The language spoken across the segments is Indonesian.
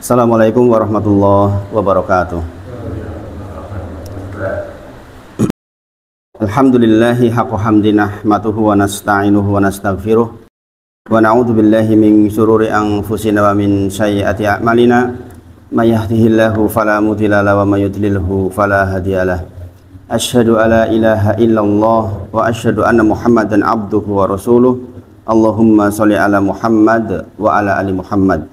Assalamualaikum warahmatullahi wabarakatuh. Alhamdulillahi haqqa hamdi nahmaduhu wa nasta'inuhu wa nastaghfiruh wa na'udzu billahi min syururi anfusina wa min sayyiati a'malina may yahdihillahu fala mudilla lahu wa may yudlilhu fala hadiyalah. Asyhadu alla ilaha illallah wa asyhadu anna Muhammadan abduhu wa rasuluh. Allahumma sholli ala Muhammad wa ala ali Muhammad.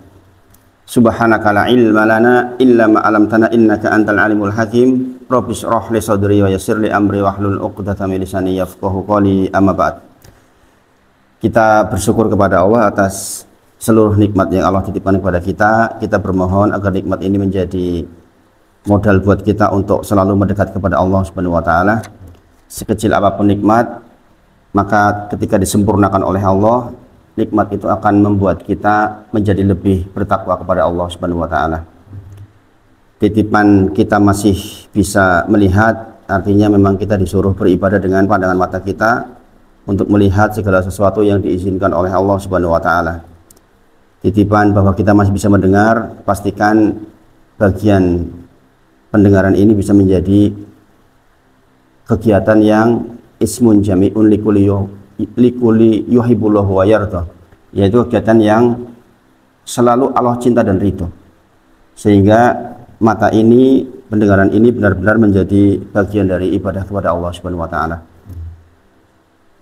Subhanaka la ilma lana illa ma 'allamtana innaka antal alimul hakim. Rabbi shrah li sadri wa yassir li amri wahlul 'uqdatam min lisani yafqahu qawli. Amma ba'd. Kita bersyukur kepada Allah atas seluruh nikmat yang Allah titipkan kepada kita. Kita bermohon agar nikmat ini menjadi modal buat kita untuk selalu mendekat kepada Allah Subhanahu wa taala. Sekecil apapun nikmat, maka ketika disempurnakan oleh Allah, nikmat itu akan membuat kita menjadi lebih bertakwa kepada Allah Subhanahu wa taala. Titipan kita masih bisa melihat, artinya memang kita disuruh beribadah dengan pandangan mata kita untuk melihat segala sesuatu yang diizinkan oleh Allah Subhanahu wa taala. Titipan bahwa kita masih bisa mendengar, pastikan bagian pendengaran ini bisa menjadi kegiatan yang ismun jami'un likuli yuhibbullahu wa yarda, yaitu kegiatan yang selalu Allah cinta dan ridho, sehingga mata ini, pendengaran ini benar-benar menjadi bagian dari ibadah kepada Allah Subhanahu wa taala.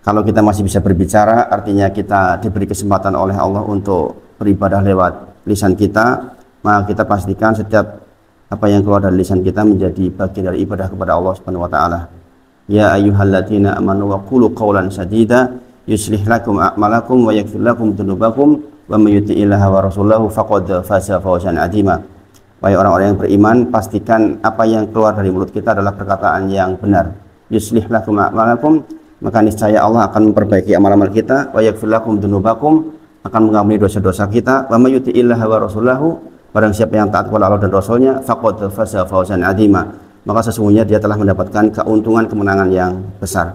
Kalau kita masih bisa berbicara, artinya kita diberi kesempatan oleh Allah untuk beribadah lewat lisan kita, maka kita pastikan setiap apa yang keluar dari lisan kita menjadi bagian dari ibadah kepada Allah Subhanahu wa taala. Ya ayyuhalladzina amanu wa qulu qawlan sadida yuslih lakum a'malakum wa yaghfir lakum dzunubakum wa may yuti'illaha wa rasulahu faqad faza fawzan 'azima. Wahai orang-orang yang beriman, pastikan apa yang keluar dari mulut kita adalah perkataan yang benar. Yuslih lakum a'malakum, maka niscaya Allah akan memperbaiki amal-amal kita. Wa yaghfir lakum dzunubakum, akan mengampuni dosa-dosa kita. Wa may yuti'illaha wa rasulahu, barang siapa yang taat kepada Allah dan Rasulnya, faqad faza fawzan 'azima, maka sesungguhnya dia telah mendapatkan keuntungan kemenangan yang besar.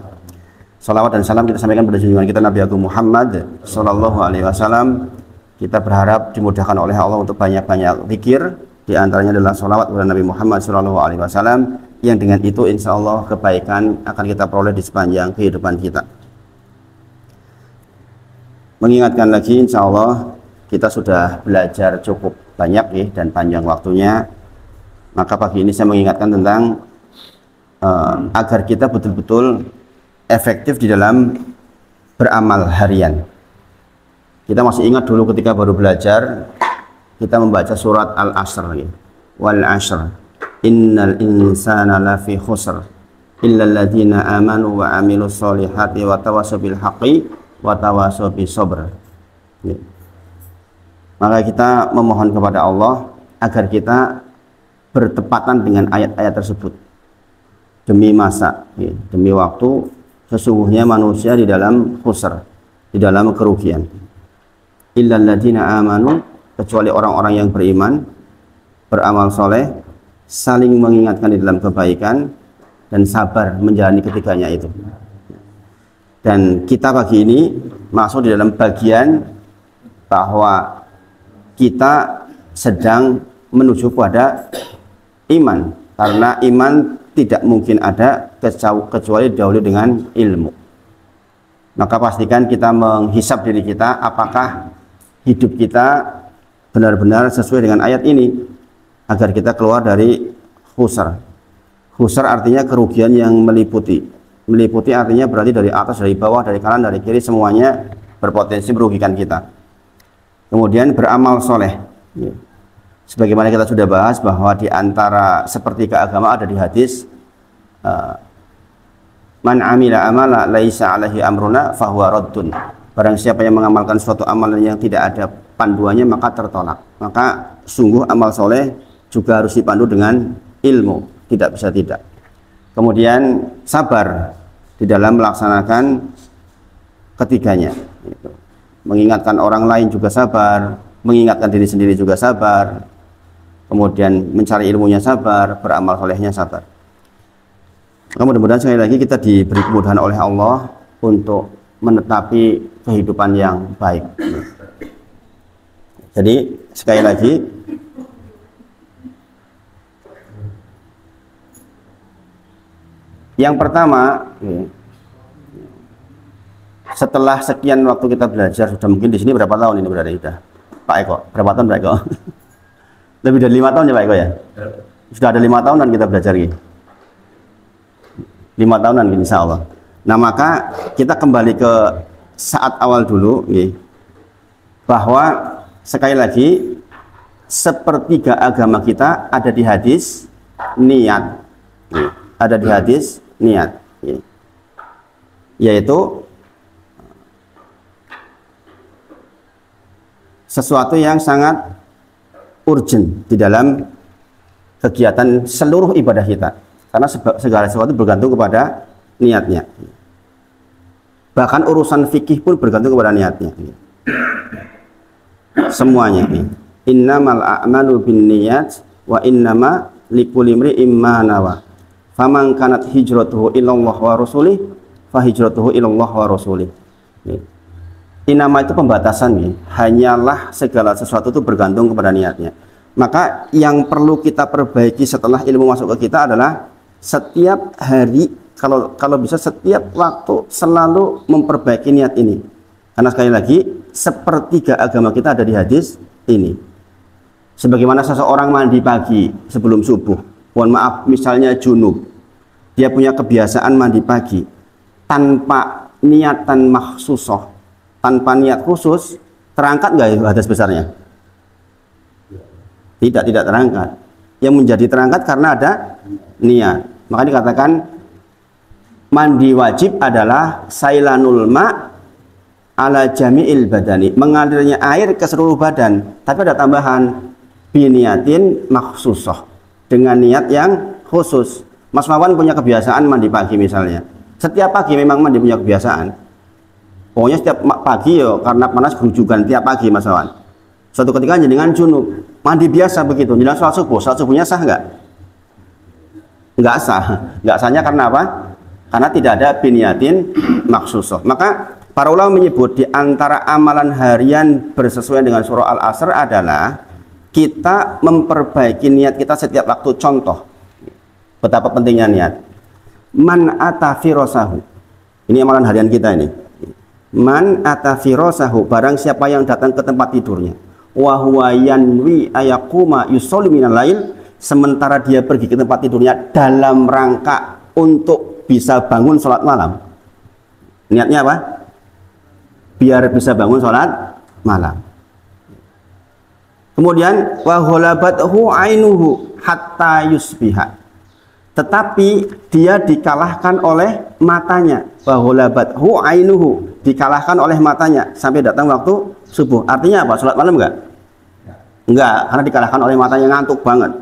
Salawat dan salam kita sampaikan pada junjungan kita Nabi Agung Muhammad sallallahu alaihi wasallam. Kita berharap dimudahkan oleh Allah untuk banyak-banyak zikir, di antaranya adalah salawat kepada Nabi Muhammad sallallahu alaihi wasallam, yang dengan itu insya Allah kebaikan akan kita peroleh di sepanjang kehidupan kita. Mengingatkan lagi, insya Allah kita sudah belajar cukup banyak dan panjang waktunya. Maka pagi ini saya mengingatkan tentang agar kita betul-betul efektif di dalam beramal harian. Kita masih ingat dulu ketika baru belajar, kita membaca surat Al-Asr, wal asr innal insana lafi khusr illal ladzina amanu wa amilus solihati wa tawassaw bil haqqi wa tawassaw bis sabr. Maka kita memohon kepada Allah agar kita bertepatan dengan ayat-ayat tersebut. Demi masa, demi waktu, sesungguhnya manusia di dalam khusr, di dalam kerugian. Illal ladzina amanu, kecuali orang-orang yang beriman, beramal soleh, saling mengingatkan di dalam kebaikan, dan sabar menjalani ketiganya itu. Dan kita pagi ini masuk di dalam bagian bahwa kita sedang menuju pada iman, karena iman tidak mungkin ada kecuali dahulu dengan ilmu. Maka pastikan kita menghisap diri kita, apakah hidup kita benar-benar sesuai dengan ayat ini, agar kita keluar dari khusr. Khusr artinya kerugian yang meliputi. Meliputi artinya berarti dari atas, dari bawah, dari kanan, dari kiri, semuanya berpotensi merugikan kita. Kemudian beramal soleh. Sebagaimana kita sudah bahas bahwa di antara sepertiga agama ada di hadis, man amila amala laisa alaihi amruna fahuwa raddun. Barang siapa yang mengamalkan suatu amalan yang tidak ada panduannya maka tertolak. Maka sungguh amal soleh juga harus dipandu dengan ilmu, tidak bisa tidak. Kemudian sabar di dalam melaksanakan ketiganya. Mengingatkan orang lain juga sabar, mengingatkan diri sendiri juga sabar, kemudian mencari ilmunya sabar, beramal solehnya sabar. Mudah-mudahan sekali lagi kita diberi kemudahan oleh Allah untuk menetapi kehidupan yang baik. Jadi sekali lagi Yang pertama, setelah sekian waktu kita belajar, sudah mungkin di sini berapa tahun ini berada kita? Pak Eko, berapa tahun Pak Eko? Lebih dari 5 tahun ya Pak Eko ya? Sudah ada 5 tahunan kita belajar ini. 5 tahunan ini insya Allah. Nah maka kita kembali ke saat awal dulu, bahwa sekali lagi sepertiga agama kita ada di hadis niat, ada di hadis niat, yaitu sesuatu yang sangat urgent di dalam kegiatan seluruh ibadah kita, karena segala sesuatu bergantung kepada niatnya. Bahkan urusan fikih pun bergantung kepada niatnya. Semuanya. Innamal a'malu binniyat wa innama likulli imri'in ma nawa. Faman kanat hijratuhu ilallah wa rasulih fa hijratuhu ilallah wa rasulih. Inama itu pembatasan, hanyalah segala sesuatu itu bergantung kepada niatnya. Maka yang perlu kita perbaiki setelah ilmu masuk ke kita adalah setiap hari, kalau bisa setiap waktu selalu memperbaiki niat ini. Karena sekali lagi sepertiga agama kita ada di hadis ini. Sebagaimana seseorang mandi pagi sebelum subuh, mohon maaf misalnya junub, dia punya kebiasaan mandi pagi tanpa niatan makhsusoh, tanpa niat khusus, terangkat nggak ya hadas besarnya? Tidak terangkat. Yang menjadi terangkat karena ada niat. Maka dikatakan mandi wajib adalah sailanul ma' ala jami'il badani, mengalirnya air ke seluruh badan, tapi ada tambahan biniatin makhsusoh, dengan niat yang khusus. Mas Wawan punya kebiasaan mandi pagi misalnya, setiap pagi memang mandi punya kebiasaan, pokoknya setiap pagi yo, karena panas gerujukan tiap pagi Mas Wawan. Suatu ketika jenengan junub, mandi biasa begitu, jelang sholat subuhnya sah nggak? Nggak sah. Nggak sahnya karena apa? Karena tidak ada biniatin makhsusoh. Maka para ulama menyebut di antara amalan harian bersesuaian dengan surah Al-Asr adalah kita memperbaiki niat kita setiap waktu. Contoh betapa pentingnya niat. Man ata firosahu, ini amalan harian kita ini. Man ata firosahu, barang siapa yang datang ke tempat tidurnya, wa huwa yanwi ayaquma yusolli minal lail, sementara dia pergi ke tempat tidurnya dalam rangka untuk bisa bangun sholat malam. Niatnya apa? Biar bisa bangun sholat malam. Kemudian wa ghalabathu ainuhu hatta yusbiha, tetapi dia dikalahkan oleh matanya. Wa ghalabathu ainuhu, dikalahkan oleh matanya sampai datang waktu subuh. Artinya apa? Sholat malam enggak? Enggak, karena dikalahkan oleh matanya, ngantuk banget.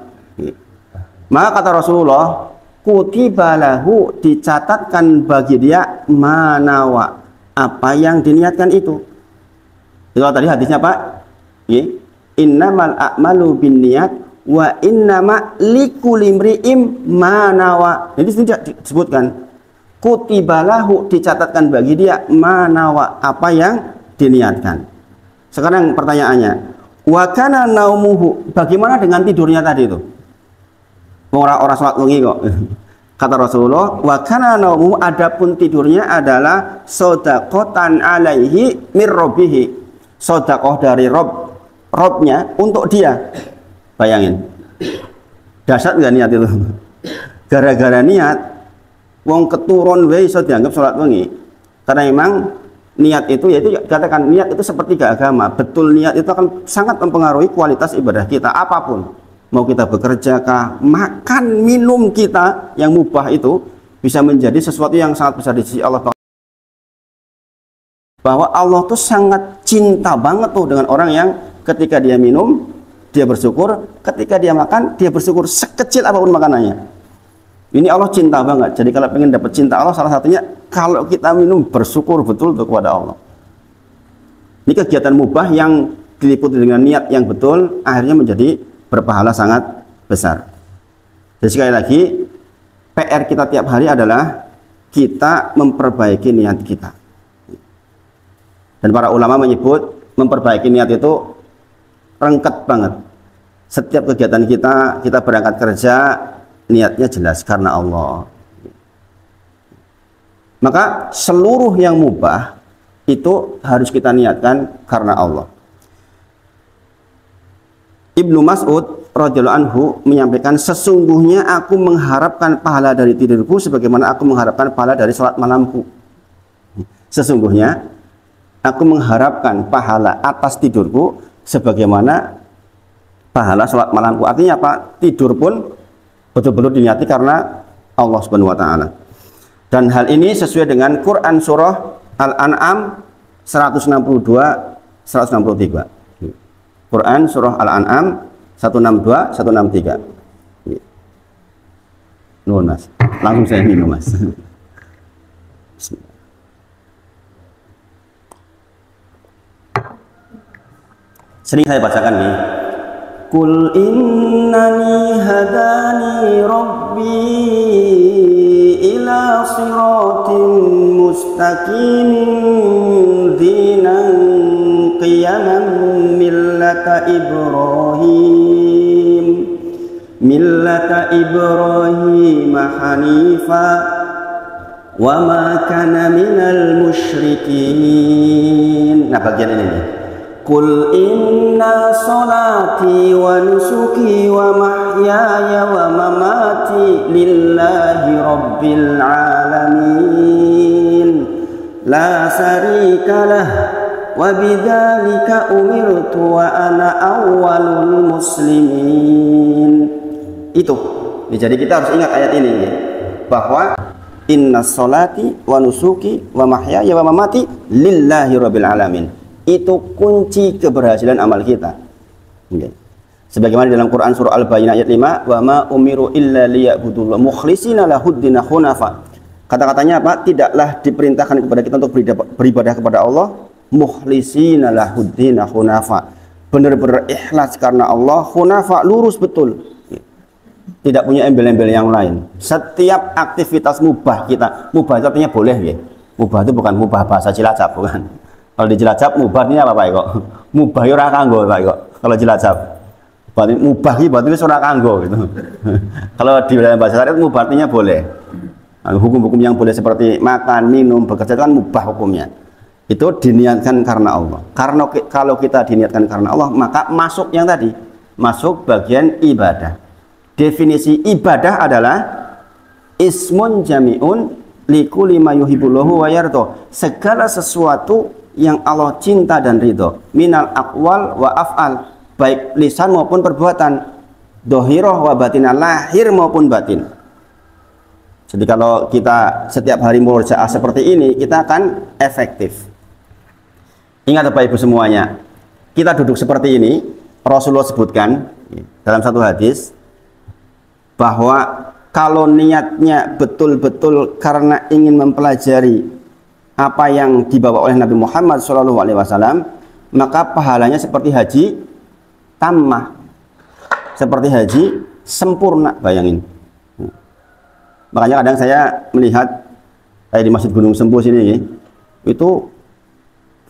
Maka kata Rasulullah, kutibalahu, dicatatkan bagi dia manawa, apa yang diniatkan itu. Kalau tadi hadisnya Pak, innamal a'malu binniyat wa innama likulli imri'in manawa. Jadi tidak disebutkan kutibalahu, dicatatkan bagi dia manawa, apa yang diniatkan. Sekarang pertanyaannya, wa kana naumuhu, bagaimana dengan tidurnya tadi itu? Orang sholat wengi kok. Kata Rasulullah, wa kana naumuhu, adapun tidurnya adalah shadaqatan alaihi mir rabbihi, sedekah dari Robnya untuk dia. Bayangin, dahsyat nggak niat itu? Gara-gara niat, wong keturun wae iso dianggap sholat wengi. Karena memang niat itu, yaitu katakan niat itu sepertiga agama. Betul, niat itu akan sangat mempengaruhi kualitas ibadah kita apapun. Mau kita bekerja kah, makan minum kita yang mubah itu bisa menjadi sesuatu yang sangat besar di sisi Allah. Bahwa Allah tuh sangat cinta banget tuh dengan orang yang ketika dia minum dia bersyukur, ketika dia makan dia bersyukur, sekecil apapun makanannya. Ini Allah cinta banget. Jadi kalau pengen dapat cinta Allah, salah satunya kalau kita minum bersyukur betul tuh kepada Allah. Ini kegiatan mubah yang diliputi dengan niat yang betul, akhirnya menjadi berpahala sangat besar. Jadi sekali lagi, PR kita tiap hari adalah kita memperbaiki niat kita. Dan para ulama menyebut memperbaiki niat itu rengket banget. Setiap kegiatan kita berangkat kerja, niatnya jelas karena Allah. Maka seluruh yang mubah itu harus kita niatkan karena Allah. Ibnu Mas'ud radhiyallahu anhu menyampaikan, sesungguhnya aku mengharapkan pahala dari tidurku sebagaimana aku mengharapkan pahala dari salat malamku. Sesungguhnya aku mengharapkan pahala atas tidurku sebagaimana pahala salat malamku. Artinya apa? Tidur pun betul-betul diniati karena Allah Subhanahu wa taala. Dan hal ini sesuai dengan Quran surah Al-An'am 162 163. Quran surah Al-An'am 162 163. Nuhun Mas. Langsung saya minum Mas. Sering saya bacakan nih. Qul innani hadani rabbi ila siratin mustaqimin dinan qiyaman millata Ibrahim hanifa wa ma kana minal musyrikin. Nah, bagian ini nih. Qul inna salati wa nusuki wa mahyaya wa mamati lillahi rabbil alamin la syarika lah wa bidzalika umirtu wa ana awwalul muslimin. Itu. Jadi kita harus ingat ayat ini ya, bahwa inna salati wa nusuki wa mahyaya wa mamati lillahi rabbil alamin. Itu kunci keberhasilan amal kita. Okay. Sebagaimana dalam Quran surah Al-Bayyinah ayat 5, wa ma umiru illa liya'budullah mukhlishina lahuddin hunafa. Kata-katanya apa? Tidaklah diperintahkan kepada kita untuk beribadah kepada Allah mukhlishina lahuddin hunafa. Benar-benar ikhlas karena Allah, hunafa, lurus betul. Tidak punya embel-embel yang lain. Setiap aktivitas mubah kita, mubah itu artinya boleh ya. Mubah itu bukan mubah bahasa Cilacap, bukan. Kalau di Cilacap mubah ini apa Pak kok? Mubah ora kanggo Pak kok. Kalau Cilacap. Berarti mubah iki berarti wis ora kanggo gitu. Kalau di dalam bahasa syariat mubah artinya boleh. Hukum-hukum yang boleh seperti makan, minum, bekerja itu kan mubah hukumnya. Itu diniatkan karena Allah. Karena kalau kita diniatkan karena Allah, maka masuk yang tadi, masuk bagian ibadah. Definisi ibadah adalah ismun jami'un likulli ma yuhibbullahu wa yarda. Segala sesuatu yang Allah cinta dan ridho, minal aqwal wa af'al, baik lisan maupun perbuatan, dohiroh wa batinah, lahir maupun batin. Jadi kalau kita setiap hari murojaah seperti ini, kita akan efektif. Ingat Bapak Ibu semuanya, kita duduk seperti ini, Rasulullah sebutkan dalam satu hadis bahwa kalau niatnya betul-betul karena ingin mempelajari apa yang dibawa oleh Nabi Muhammad SAW, maka pahalanya seperti haji tammah, seperti haji sempurna. Bayangin. Makanya kadang saya melihat kayak di Masjid Gunung Sempu sini, itu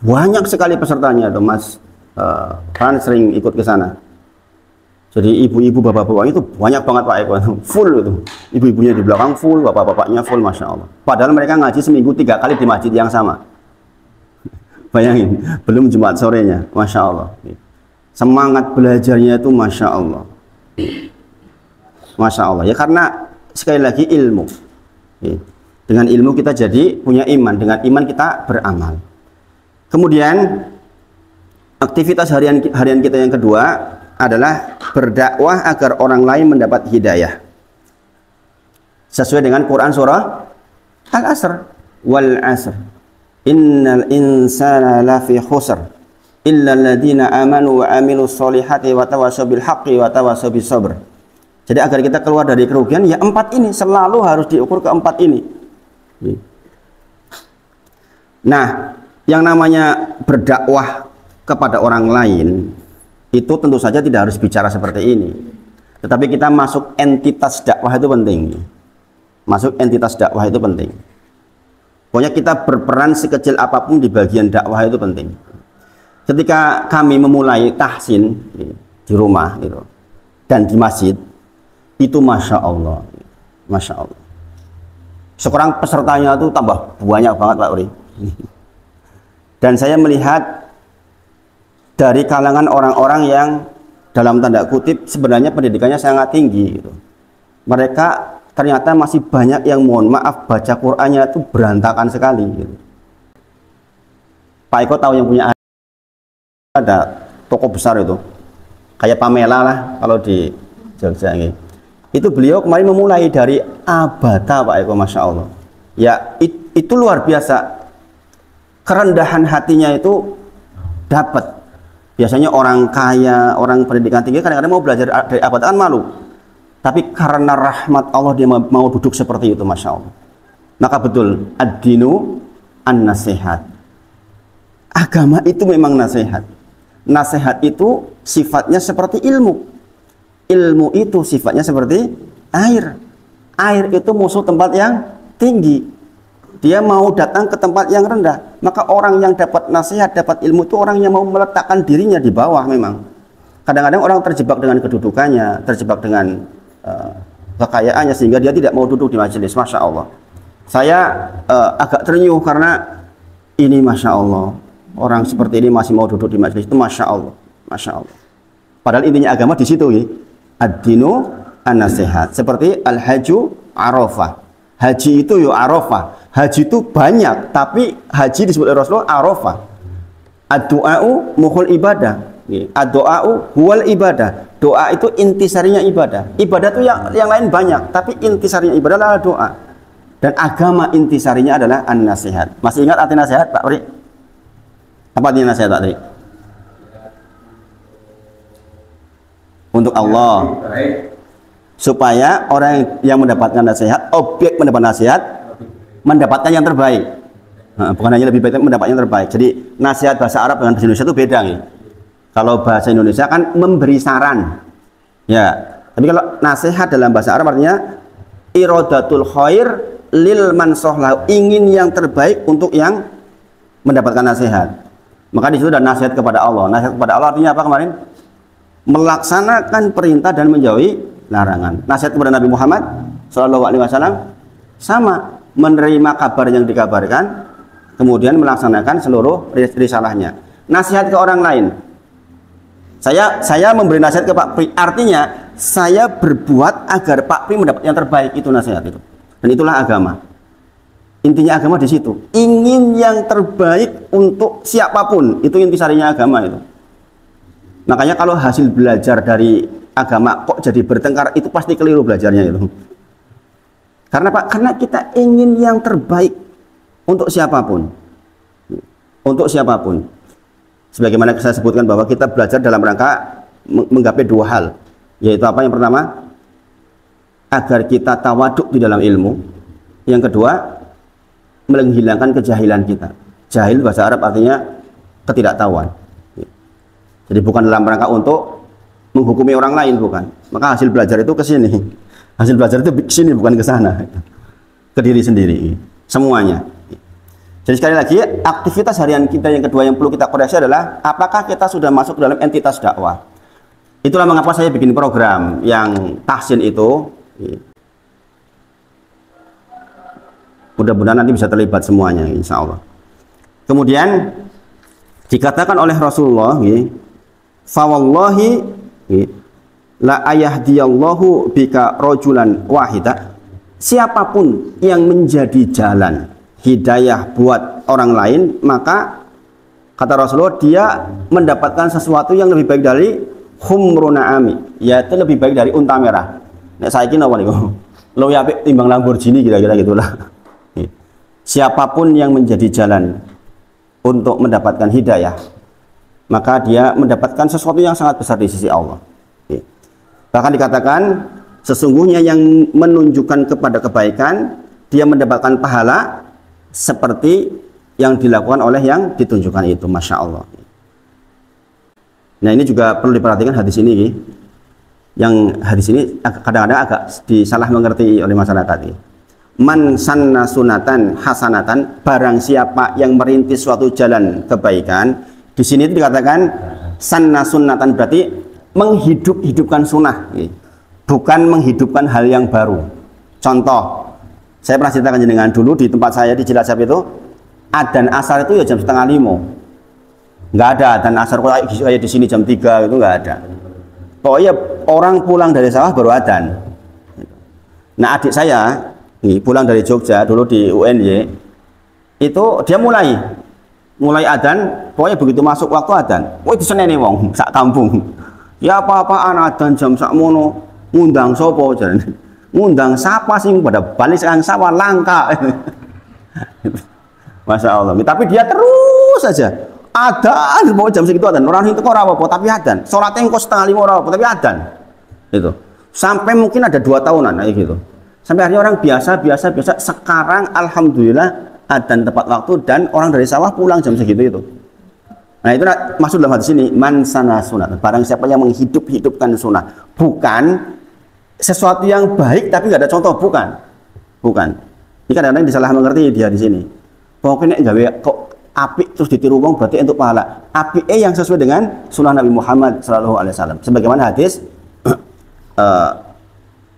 banyak sekali pesertanya tuh Mas. Kan sering ikut ke sana. Jadi ibu-ibu, bapak-bapak itu banyak banget Pak Eko, full itu. Ibu-ibunya di belakang full, bapak-bapaknya full, Masya Allah. Padahal mereka ngaji seminggu 3 kali di masjid yang sama. Bayangin, belum Jumat sorenya, Masya Allah. Semangat belajarnya itu Masya Allah. Masya Allah. Ya karena sekali lagi ilmu. Dengan ilmu kita jadi punya iman, dengan iman kita beramal. Kemudian aktivitas harian kita yang kedua adalah berdakwah agar orang lain mendapat hidayah sesuai dengan Quran surah Al-Asr, wal asr innal insana lafi khusr illa alladziina amanu wa amilus solihati wa tawassaw bil haqqi wa tawassaw bis sabr. Jadi agar kita keluar dari kerugian, ya 4 ini selalu harus diukur ke 4 ini. Nah, yang namanya berdakwah kepada orang lain itu tentu saja tidak harus bicara seperti ini, tetapi kita masuk entitas dakwah itu penting. Masuk entitas dakwah itu penting. Pokoknya kita berperan sekecil apapun di bagian dakwah itu penting. Ketika kami memulai tahsin di rumah gitu, dan di masjid, itu Masya Allah, Masya Allah. Sekarang pesertanya itu tambah banyak banget Pak Uri. Dan saya melihat dari kalangan orang-orang yang dalam tanda kutip sebenarnya pendidikannya sangat tinggi gitu. Mereka ternyata masih banyak yang mohon maaf baca Qur'annya itu berantakan sekali gitu. Pak Eko tahu yang punya ada toko besar itu kayak Pamela lah kalau di Jogja ini. Itu beliau kemarin memulai dari abata Pak Eko, Masya Allah ya. Itu luar biasa, kerendahan hatinya itu dapat. Biasanya orang kaya, orang pendidikan tinggi kadang-kadang mau belajar dari abata kan malu, tapi karena rahmat Allah dia mau duduk seperti itu, Masya Allah. Maka betul ad-dinu an-nasihat, agama itu memang nasihat. Nasihat itu sifatnya seperti ilmu. Ilmu itu sifatnya seperti air. Air itu musuh tempat yang tinggi. Dia mau datang ke tempat yang rendah. Maka orang yang dapat nasihat, dapat ilmu itu orang yang mau meletakkan dirinya di bawah memang. Kadang-kadang orang terjebak dengan kedudukannya, terjebak dengan kekayaannya sehingga dia tidak mau duduk di majelis. Masya Allah. Saya agak ternyuh karena ini Masya Allah. Orang seperti ini masih mau duduk di majelis itu, Masya Allah. Masya Allah. Padahal intinya agama di situ ya. Ad-dinu an-nasihat. Seperti al-haju arafah. Haji itu yo arafah. Haji itu banyak, tapi haji disebut oleh Rasulullah arafah. Ad-du'a'u mukhul ibadah. Ad-du'a'u huwal ibadah. Doa itu intisarinya ibadah. Ibadah itu yang lain banyak, tapi intisarinya ibadah adalah doa. Dan agama intisarinya adalah an-nasihat. Masih ingat arti nasihat, Pak Pri? Apa artinya nasihat, Pak Pri? Untuk Allah, supaya orang yang mendapatkan nasihat, objek mendapat nasihat, mendapatkan yang terbaik. Bukan hanya lebih baik, tapi mendapatkan yang terbaik. Jadi nasihat bahasa Arab dengan bahasa Indonesia itu beda nih. Kalau bahasa Indonesia kan memberi saran, ya. Tapi kalau nasihat dalam bahasa Arab artinya iradatul khair lil mansohlah, ingin yang terbaik untuk yang mendapatkan nasihat. Maka di situ ada nasihat kepada Allah. Nasihat kepada Allah artinya apa kemarin? Melaksanakan perintah dan menjauhi larangan. Nasihat kepada Nabi Muhammad SAW sama, menerima kabar yang dikabarkan, kemudian melaksanakan seluruh risalahnya. Nasihat ke orang lain. Saya memberi nasihat ke Pak Pri, artinya saya berbuat agar Pak Pri mendapat yang terbaik, itu nasihat itu. Dan itulah agama. Intinya agama di situ. Ingin yang terbaik untuk siapapun, itu intisarinya agama itu. Makanya kalau hasil belajar dari agama kok jadi bertengkar, itu pasti keliru belajarnya itu. Karena Pak, karena kita ingin yang terbaik untuk siapapun. Untuk siapapun. Sebagaimana saya sebutkan bahwa kita belajar dalam rangka menggapai dua hal. Yaitu apa? Yang pertama, agar kita tawaduk di dalam ilmu. Yang kedua, menghilangkan kejahilan kita. Jahil bahasa Arab artinya ketidaktahuan. Jadi bukan dalam rangka untuk menghukumi orang lain, bukan. Maka hasil belajar itu ke sini. Hasil belajar itu ke sini, bukan ke sana. Ke diri sendiri. Semuanya. Jadi sekali lagi, aktivitas harian kita yang kedua yang perlu kita koreksi adalah apakah kita sudah masuk dalam entitas dakwah. Itulah mengapa saya bikin program yang tahsin itu. Mudah-mudahan nanti bisa terlibat semuanya, insya Allah. Kemudian dikatakan oleh Rasulullah, fawallahi la ayahdiyallahu bika rojulan wahida. Siapapun yang menjadi jalan hidayah buat orang lain, maka kata Rasulullah dia mendapatkan sesuatu yang lebih baik dari humruna ami, yaitu lebih baik dari unta merah. Nek saiki napa niku? Lo ya timbang Lamborghini kira-kira gitulah. Siapapun yang menjadi jalan untuk mendapatkan hidayah, maka dia mendapatkan sesuatu yang sangat besar di sisi Allah. Bahkan dikatakan sesungguhnya yang menunjukkan kepada kebaikan, dia mendapatkan pahala seperti yang dilakukan oleh yang ditunjukkan itu. Masya Allah. Nah ini juga perlu diperhatikan hadis ini. Yang hadis ini kadang-kadang agak disalah mengerti oleh masyarakat. Man sanna sunatan hasanatan, barang siapa yang merintis suatu jalan kebaikan. Di sini itu dikatakan sanna sunatan berarti menghidup-hidupkan sunnah, bukan menghidupkan hal yang baru. Contoh, Saya pernah ceritakan jenengan dulu di tempat saya di Cilacap itu, adzan asar itu ya jam 4:30. Nggak ada adzan asar kayak di sini jam 3 itu nggak ada. Pokoknya orang pulang dari sawah baru adzan. Nah adik saya nih, pulang dari Jogja dulu di UNY itu dia mulai adzan, pokoknya begitu masuk waktu adzan, woi diseneni wong sak kampung. Ya apa-apaan adzan jam sakmono, ngundang sopo jalan. Ngundang siapa sih pada balik sekarang sawah langka. Masya Allah. Tapi dia terus saja adzan, mau jam segitu adzan. Orang itu kok ora apa, tapi adzan. Salatnya kok 4:30 ora apa, tapi adzan. Itu. Sampai mungkin ada 2 tahunan kayak gitu. Sampai akhirnya orang biasa. Sekarang alhamdulillah adzan tepat waktu dan orang dari sawah pulang jam segitu itu. Nah itu maksud dalam hadis ini, man sana sunat. Barang siapa yang menghidupkan sunnah, bukan sesuatu yang baik tapi nggak ada contoh, bukan. Ini kadang-kadang disalah mengerti dia di sini. Pokoknya gawe kok apik terus ditiru wong berarti untuk pahala. Apik yang sesuai dengan sunnah Nabi Muhammad SAW. Sebagaimana hadis,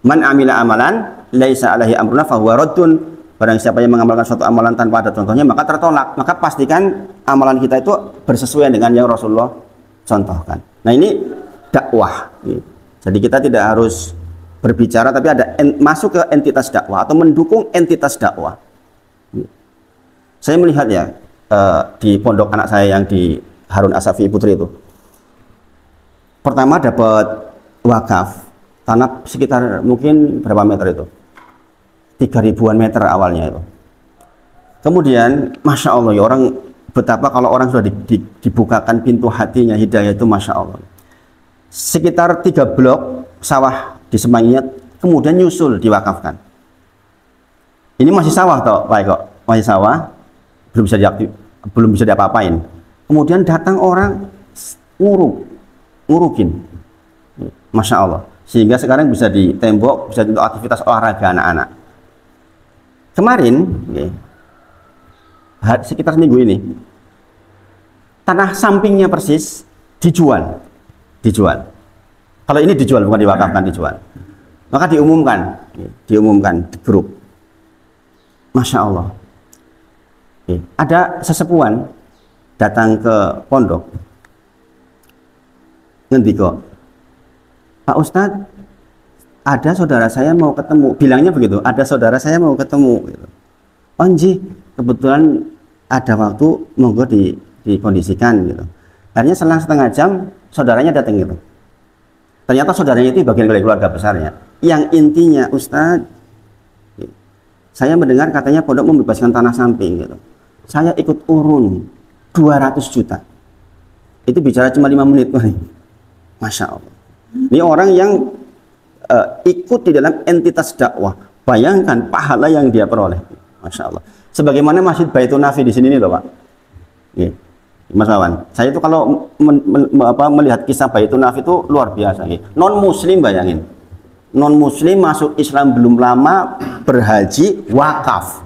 man amila amalan laisa alaihi amruna fahuwa raddun. Barang siapa yang mengamalkan suatu amalan tanpa ada contohnya maka tertolak. Maka pastikan amalan kita itu bersesuaian dengan yang Rasulullah contohkan. Nah ini dakwah. Jadi kita tidak harus berbicara tapi ada masuk ke entitas dakwah atau mendukung entitas dakwah. Saya melihat ya di pondok anak saya yang di Harun Asafi Putri itu, pertama dapat wakaf tanah sekitar mungkin berapa meter itu, 3.000-an meter awalnya itu. Kemudian Masya Allah ya, orang betapa kalau orang sudah dibukakan pintu hatinya hidayah itu Masya Allah. Sekitar 3 blok sawah di Semangit, kemudian nyusul diwakafkan. Ini masih sawah toh, Pak Eko, masih sawah, belum bisa diapa-apain. Kemudian datang orang ngurukin, Masya Allah, sehingga sekarang bisa ditembok, bisa untuk aktivitas olahraga anak-anak. Kemarin, sekitar seminggu ini, tanah sampingnya persis dijual. Kalau ini dijual, bukan diwakafkan, dijual. Maka diumumkan di grup. Masya Allah. Ada sesepuan datang ke pondok. Ngendiko, Pak Ustadz, ada saudara saya mau ketemu. Bilangnya begitu, ada saudara saya mau ketemu. Oh nji, kebetulan ada waktu, monggo dikondisikan gitu. Akhirnya selang setengah jam, saudaranya datang gitu. Ternyata saudaranya itu bagian dari keluarga besarnya. Yang intinya, Ustadz, saya mendengar katanya pondok membebaskan tanah samping gitu. Saya ikut urun 200 juta. Itu bicara cuma 5 menit. Masya Allah. Ini orang yang ikut di dalam entitas dakwah. Bayangkan pahala yang dia peroleh. Masya Allah. Sebagaimana Masjid Baitun Nafi di sini nih loh Pak. Mas Wawan, saya itu kalau melihat kisah Baitun Nafi itu luar biasa. Non muslim bayangin, non muslim masuk Islam belum lama berhaji wakaf,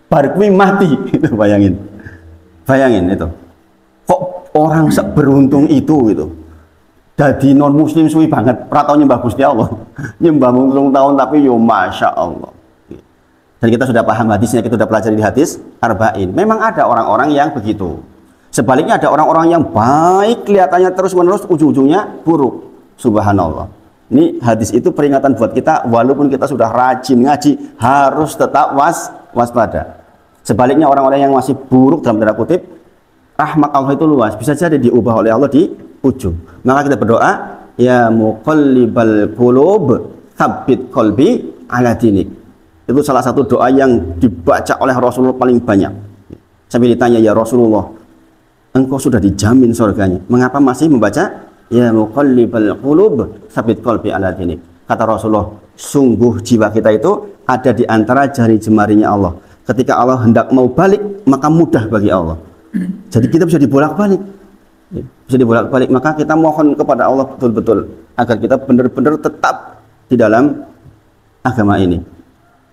baru mati. Itu bayangin itu. Kok orang beruntung itu gitu. Jadi non muslim suwi banget, pratau nyembah Gusti Allah, nyembah mung tahun tapi yo Masya Allah. Dan kita sudah paham hadisnya, kita sudah pelajari di hadis Arba'in. Memang ada orang-orang yang begitu. Sebaliknya ada orang-orang yang baik, kelihatannya terus-menerus, ujung-ujungnya buruk. Subhanallah. Ini hadis itu peringatan buat kita, walaupun kita sudah rajin ngaji, harus tetap waspada. Sebaliknya orang-orang yang masih buruk dalam tanda kutip, rahmat Allah itu luas, bisa jadi diubah oleh Allah di ujung. Maka kita berdoa, ya muqallibal qulub, tsabbit qalbi ala dinik. Itu salah satu doa yang dibaca oleh Rasulullah paling banyak. Sampai ditanya, ya Rasulullah, engkau sudah dijamin surganya, mengapa masih membaca ya muqallibal qulub tsabbit qalbi ala dinik? Kata Rasulullah, sungguh jiwa kita itu ada di antara jari jemarinya Allah. Ketika Allah hendak mau balik, maka mudah bagi Allah. Jadi kita bisa dibolak-balik. Maka kita mohon kepada Allah betul-betul agar kita benar-benar tetap di dalam agama ini.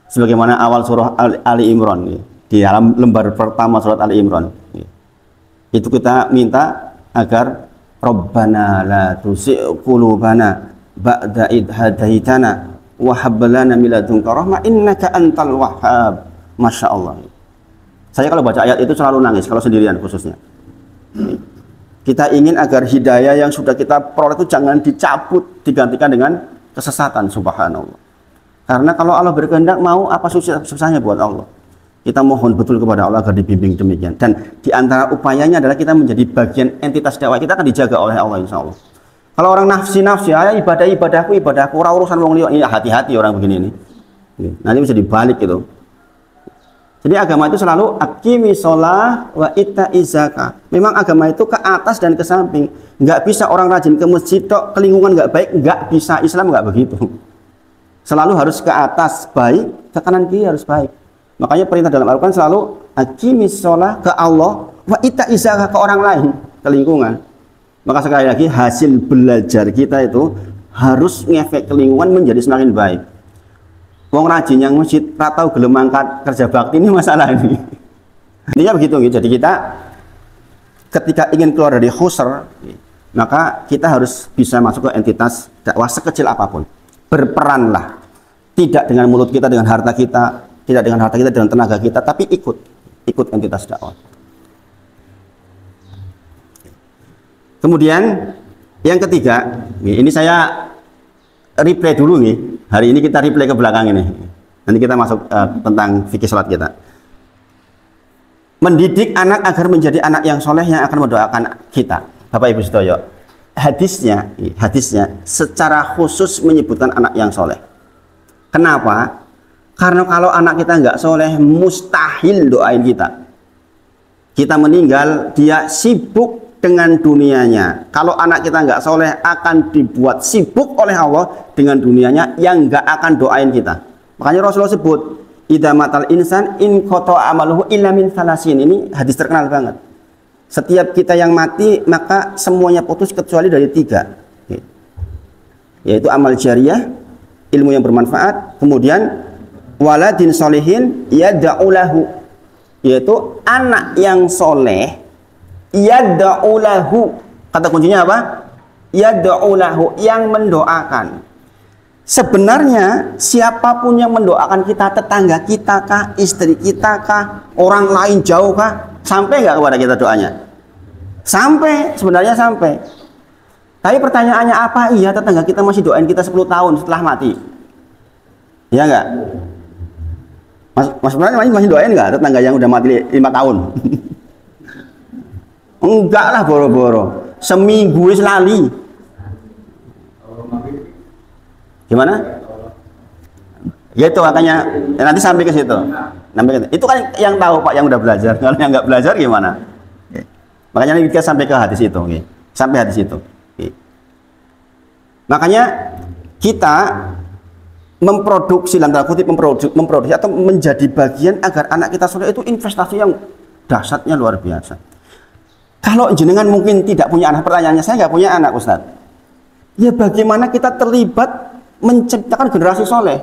Sebagaimana awal surah Ali Imran, di dalam lembar pertama surat Ali Imran, itu kita minta agar Rabbana la tuzigh qulubana ba'da id hadaitana wa hab lana min ladunka rahmah innaka antal wahhab. Masya Allah. Saya kalau baca ayat itu selalu nangis kalau sendirian khususnya. Kita ingin agar hidayah yang sudah kita peroleh itu jangan dicabut, digantikan dengan kesesatan, subhanallah. Karena kalau Allah berkehendak mau, apa susahnya buat Allah. Kita mohon betul kepada Allah agar dibimbing demikian. Dan di antara upayanya adalah kita menjadi bagian entitas dakwah. Kita akan dijaga oleh Allah insya Allah. Kalau orang nafsi-nafsi, ya ibadahku, orang urusan wong liya, ya hati-hati orang begini ini. Nanti bisa dibalik gitu. Jadi agama itu selalu aqimi sholah wa ita'iz zakah. Memang agama itu ke atas dan ke samping. Nggak bisa orang rajin ke masjid, ke lingkungan nggak baik, nggak bisa. Islam nggak begitu. Selalu harus ke atas baik, ke kanan kiri harus baik. Makanya perintah dalam Al-Quran selalu aqimis sholah ke Allah wa ita'iz zakah ke orang lain, ke lingkungan. Maka sekali lagi hasil belajar kita itu harus ngefek ke lingkungan menjadi semakin baik. Wong rajin yang masjid ratau gelem angkat kerja bakti ini masalah ini. Intinya begitu gitu. Jadi kita ketika ingin keluar dari khusr, maka kita harus bisa masuk ke entitas dakwah sekecil apapun. Berperanlah. Tidak dengan mulut kita, dengan harta kita, tidak dengan harta kita, dengan tenaga kita, tapi ikut entitas dakwah. Kemudian yang ketiga, ini saya replay dulu nih. Hari ini kita replay ke belakang ini. Nanti kita masuk tentang fikih salat kita. Mendidik anak agar menjadi anak yang soleh yang akan mendoakan kita. Bapak Ibu Sedoyo, hadisnya secara khusus menyebutkan anak yang soleh. Kenapa? Karena kalau anak kita nggak soleh, mustahil doain kita. Kita meninggal, dia sibuk dengan dunianya. Kalau anak kita nggak soleh, akan dibuat sibuk oleh Allah dengan dunianya yang nggak akan doain kita. Makanya Rasulullah sebut, idza matal insan in qata amaluhu illa min salasin. Ini hadis terkenal banget. Setiap kita yang mati, maka semuanya putus kecuali dari 3. Yaitu amal jariah, ilmu yang bermanfaat, kemudian waladin solihin yad'ulahu, yaitu anak yang soleh yad'ulahu. Kata kuncinya apa? Yad'ulahu, yang mendoakan. Sebenarnya siapapun yang mendoakan kita, tetangga kita kah, istri kita kah, orang lain jauh kah, sampai nggak kepada kita doanya? Sampai, sebenarnya sampai. Tapi pertanyaannya apa? Iya, tetangga kita masih doain kita 10 tahun setelah mati. Iya nggak? Mas masih doain nggak tetangga yang udah mati 5 tahun? Enggak lah, boro-boro. Seminggu lali. Gimana? Ya itu makanya nanti sampai ke situ. Itu kan yang tahu Pak, yang udah belajar. Kalau yang nggak belajar gimana? Makanya nanti kita sampai ke hadis itu. Sampai hadis itu. Makanya kita memproduksi, dalam tanda kutip memproduksi atau menjadi bagian agar anak kita soleh itu investasi yang dahsyatnya luar biasa. Kalau jenengan mungkin tidak punya anak, pertanyaannya saya nggak punya anak Ustaz. Ya bagaimana kita terlibat menciptakan generasi soleh?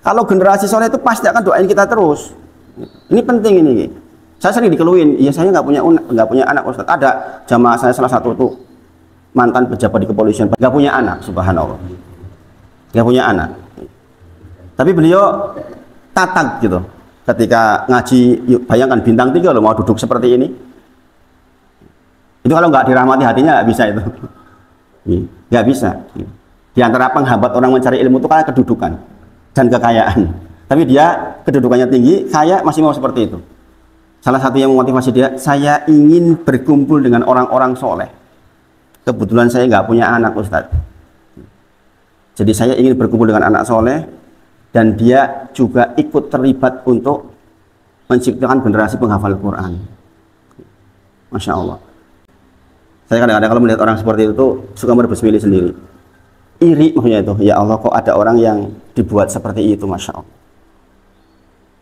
Kalau generasi soleh itu pasti akan doain kita terus. Ini penting ini. Saya sering dikeluhin, ya saya nggak punya anak Ustaz. Ada jamaah saya salah satu tuh mantan pejabat di kepolisian, nggak punya anak, subhanallah. Nggak punya anak. Tapi beliau tatak gitu. Ketika ngaji, yuk bayangkan bintang 3 loh mau duduk seperti ini. Itu kalau nggak dirahmati hatinya nggak bisa itu. Nggak bisa. Di antara penghambat orang mencari ilmu itu kan kedudukan dan kekayaan. Tapi dia kedudukannya tinggi, kaya, masih mau seperti itu. Salah satu yang memotivasi dia, saya ingin berkumpul dengan orang-orang soleh. Kebetulan saya nggak punya anak Ustadz. Jadi saya ingin berkumpul dengan anak soleh, dan dia juga ikut terlibat untuk menciptakan generasi penghafal Quran. Masya Allah. Saya kadang-kadang kalau melihat orang seperti itu suka berbesmili sendiri. Iri maksudnya itu. Ya Allah, kok ada orang yang dibuat seperti itu, Masya Allah.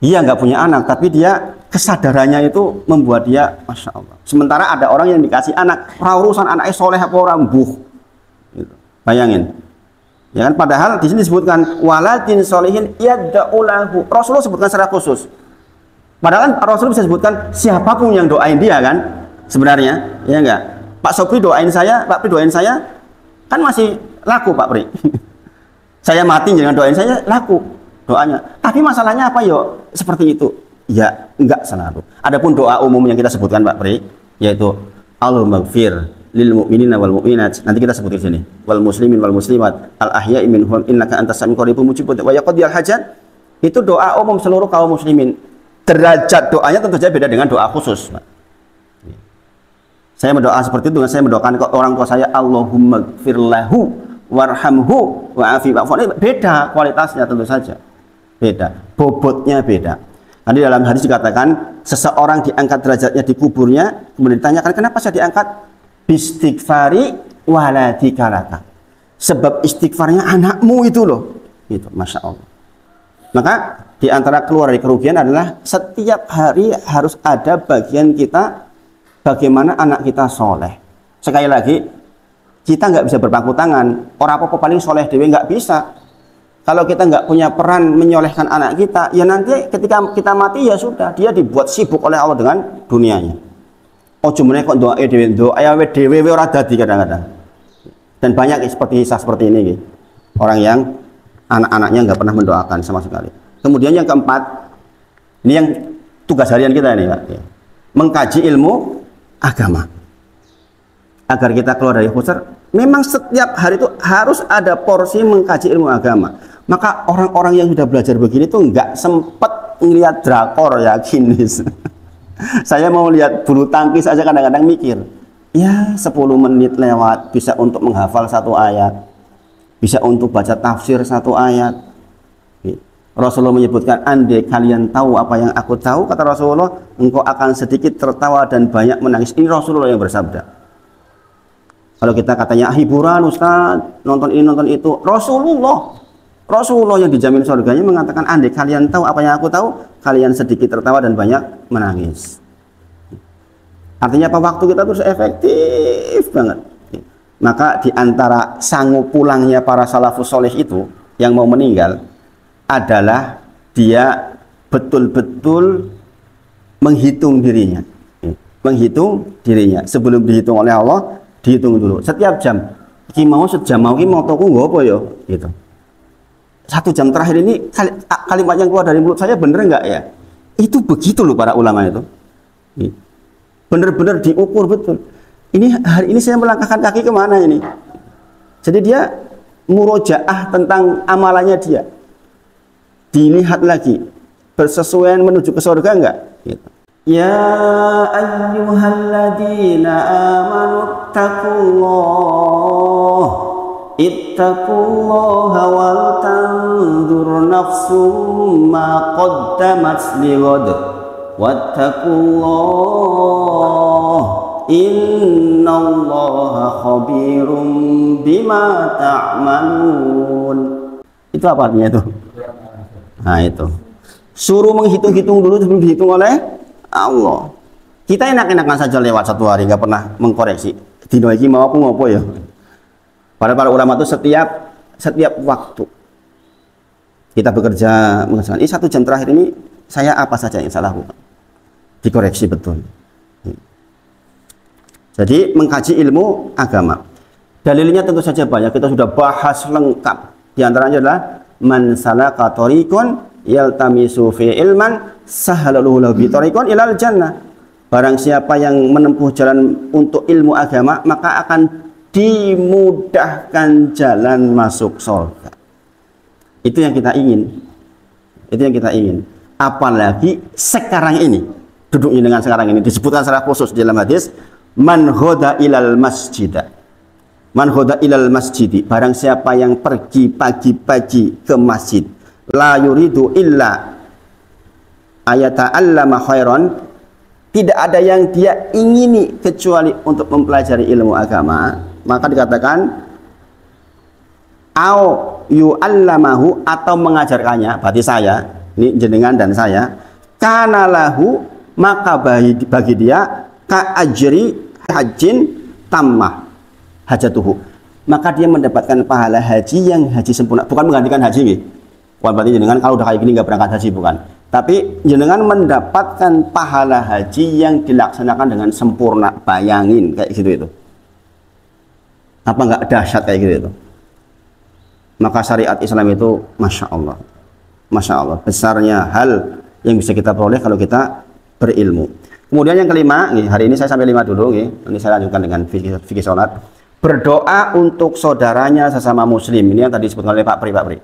Dia nggak punya anak, tapi dia kesadarannya itu membuat dia, Masya Allah. Sementara ada orang yang dikasih anak, urusan anaknya soleh apa orang buh. Gitu. Bayangin. Ya kan, padahal di sini disebutkan waladin solihin yad'ulahu. Rasulullah sebutkan secara khusus. Padahal kan Rasulullah bisa sebutkan siapapun yang doain dia kan, sebenarnya, ya enggak. Pak Sopri doain saya, Pak Pri doain saya, kan masih laku Pak Pri. Saya mati jangan doain saya, laku doanya. Tapi masalahnya apa yo? Seperti itu. Ya, enggak selalu. Adapun doa umum yang kita sebutkan Pak Pri, yaitu Allahumma ighfir lil mu'minina wal mu'minat. Nanti kita sebut di sini. Wal muslimin wal muslimat al ahya'i minhum innaka antas samiul qaribun mujibud wa yaqdiyal hajat. Itu doa umum seluruh kaum muslimin. Derajat doanya tentu saja beda dengan doa khusus, Pak. Saya berdoa seperti itu, saya mendoakan ke orang tua saya, Allahumma ighfir lahu warhamhu wa'afi wa'fu. Beda kualitasnya tentu saja. Beda, bobotnya beda. Nanti dalam hadis dikatakan seseorang diangkat derajatnya di kuburnya, kemudian ditanyakan kenapa saya diangkat? Bistighfari waladikalaka. Sebab istighfarnya anakmu itu loh. Itu, Masya Allah. Maka di antara keluar dari kerugian adalah setiap hari harus ada bagian kita bagaimana anak kita soleh. Sekali lagi, kita nggak bisa berpangku tangan. Orang apa paling soleh dewe nggak bisa. Kalau kita nggak punya peran menyolehkan anak kita, ya nanti ketika kita mati ya sudah, dia dibuat sibuk oleh Allah dengan dunianya. Oh cuma kok doa dewe ora dadi kadang-kadang. Dan banyak seperti kisah seperti ini, gitu. Orang yang anak-anaknya nggak pernah mendoakan sama sekali. Kemudian yang keempat, ini yang tugas harian kita ini, Pak. Mengkaji ilmu agama. Agar kita keluar dari khusar, memang setiap hari itu harus ada porsi mengkaji ilmu agama. Maka orang-orang yang sudah belajar begini tuh nggak sempet ngelihat drakor, yakin. Saya mau lihat bulu tangkis aja kadang-kadang mikir, ya 10 menit lewat bisa untuk menghafal satu ayat, bisa untuk baca tafsir satu ayat. Rasulullah menyebutkan, andai kalian tahu apa yang aku tahu, kata Rasulullah, engkau akan sedikit tertawa dan banyak menangis. Ini Rasulullah yang bersabda. Kalau kita katanya hiburan Ustaz, nonton ini nonton itu, Rasulullah yang dijamin surganya mengatakan, andai kalian tahu apa yang aku tahu, kalian sedikit tertawa dan banyak menangis. Artinya apa? Waktu kita terus efektif banget. Maka di antara sanggup pulangnya para salafus soleh itu yang mau meninggal adalah dia betul-betul menghitung dirinya. Menghitung dirinya. Sebelum dihitung oleh Allah, dihitung dulu. Setiap jam. Iki mau sejam mau ki motoku nggo apa ya? Gitu. 1 jam terakhir ini kalimat yang keluar dari mulut saya bener nggak ya? Itu begitu loh para ulama itu. Bener-bener diukur betul. Ini hari ini saya melangkahkan kaki kemana ini? Jadi dia murojaah tentang amalannya dia. Dilihat lagi bersesuaian menuju ke surga enggak? Gitu. Ya ayyuhalladzina amanu ittaqullaha wal tanzur nafsum ma qaddamat lighad wattaqullaha innallaha khabirum bima ta'malun. Itu apa artinya itu? Nah itu. Suruh menghitung-hitung dulu sebelum dihitung oleh Allah. Kita enak-enakan saja lewat 1 hari nggak pernah mengkoreksi. Dino iki mau aku ngopo ya? Para ulama itu setiap waktu kita bekerja mengerjakan ini 1 jam terakhir ini saya apa saja yang salah lakukan, dikoreksi betul. Jadi mengkaji ilmu agama, dalilnya tentu saja banyak, kita sudah bahas lengkap. Di antaranya adalah man salaka thariqan yaltamisu fi ilman sahalallahu lahu bi thariqan ilal jannah. Barang siapa yang menempuh jalan untuk ilmu agama, maka akan dimudahkan jalan masuk surga. Itu yang kita ingin. Itu yang kita ingin. Apalagi sekarang ini, duduknya dengan sekarang ini disebutkan secara khusus di dalam hadis, man hoda ilal masjidah. Man hoda ilal masjidi, barang siapa yang pergi pagi-pagi ke masjid, la yuridu illa ayata'allama khairan, tidak ada yang dia ingini kecuali untuk mempelajari ilmu agama, maka dikatakan au yu'allamahu, atau mengajarkannya, berarti saya, ini jenengan dan saya, kana lahu, maka bagi dia ka ajri hajin tammah hajatuhu, maka dia mendapatkan pahala haji yang haji sempurna. Bukan menggantikan haji nih. Bukan berarti jenengan kalau udah kayak gini nggak berangkat haji, bukan. Tapi jenengan mendapatkan pahala haji yang dilaksanakan dengan sempurna. Bayangin kayak gitu itu. Apa nggak dahsyat kayak gitu itu? Maka syariat Islam itu Masya Allah, Masya Allah, besarnya hal yang bisa kita peroleh kalau kita berilmu. Kemudian yang kelima, hari ini saya sampai 5 dulu, ini saya lanjutkan dengan fikih sholat. Berdoa untuk saudaranya sesama muslim, ini yang tadi disebutkan oleh Pak Pri.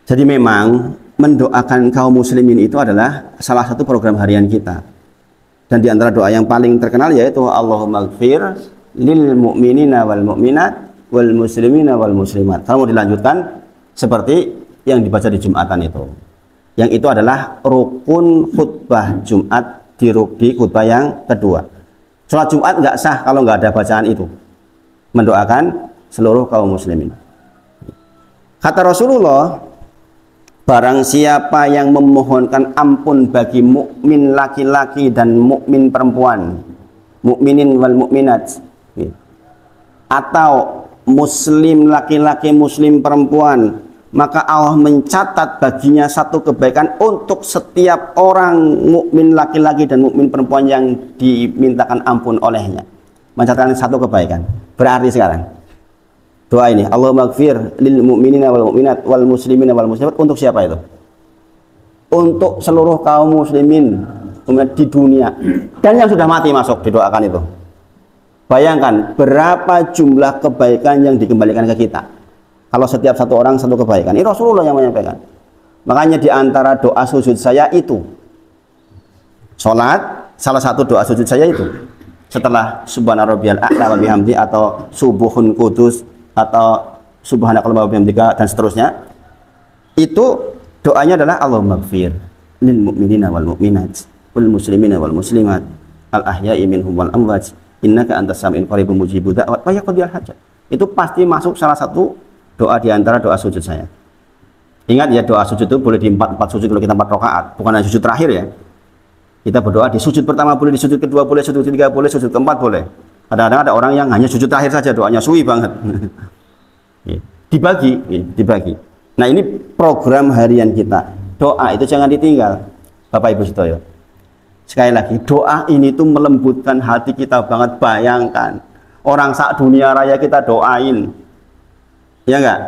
Jadi memang mendoakan kaum muslimin itu adalah salah satu program harian kita. Dan di antara doa yang paling terkenal yaitu Allahumma gfir lil mu'minina wal mu'minat wal muslimina wal muslimat. Kalau mau dilanjutkan seperti yang dibaca di Jumatan itu. Yang itu adalah rukun khutbah Jumat di khutbah yang kedua. Sholat Jumat nggak sah kalau nggak ada bacaan itu. Mendoakan seluruh kaum muslimin. Kata Rasulullah, barang siapa yang memohonkan ampun bagi mukmin laki-laki dan mukmin perempuan, mukminin wal mukminat, atau muslim laki-laki muslim perempuan, maka Allah mencatat baginya satu kebaikan untuk setiap orang mukmin laki-laki dan mukmin perempuan yang dimintakan ampun olehnya. Mencatatkan satu kebaikan. Berarti sekarang doa ini, Allahumma gfir lil mu'minina wal mu'minat wal muslimina wal muslimat, untuk siapa itu? Untuk seluruh kaum muslimin di dunia dan yang sudah mati masuk didoakan itu. Bayangkan berapa jumlah kebaikan yang dikembalikan ke kita kalau setiap satu orang satu kebaikan. Ini Rasulullah yang menyampaikan. Makanya di antara doa sujud saya itu sholat, salah satu doa sujud saya itu setelah subhana rabbiyal a'la wa bihamdi atau subuhun kudus atau subhanakallahumma wa bihamdika dan seterusnya, itu doanya adalah Allahumma gfir lil mu'minina wal mu'minat wal muslimina wal muslimat al ahya'i minhum wal amwat innaka antas sami'ul qaribun mujibud da'wat wa yaqdiyal hajat. Itu pasti masuk salah satu doa di antara doa sujud saya. Ingat ya, doa sujud itu boleh di 4 sujud kalau kita 4 rakaat, bukan hanya sujud terakhir ya. Kita berdoa di sujud pertama boleh, di sujud kedua boleh, sujud ketiga boleh, sujud keempat boleh. Kadang-kadang ada orang yang hanya sujud terakhir saja doanya suwi banget. Dibagi. Nah, ini program harian kita. Doa itu jangan ditinggal, Bapak Ibu Setoyo. Sekali lagi, doa ini tuh melembutkan hati kita banget. Bayangkan, orang sak dunia raya kita doain, ya enggak?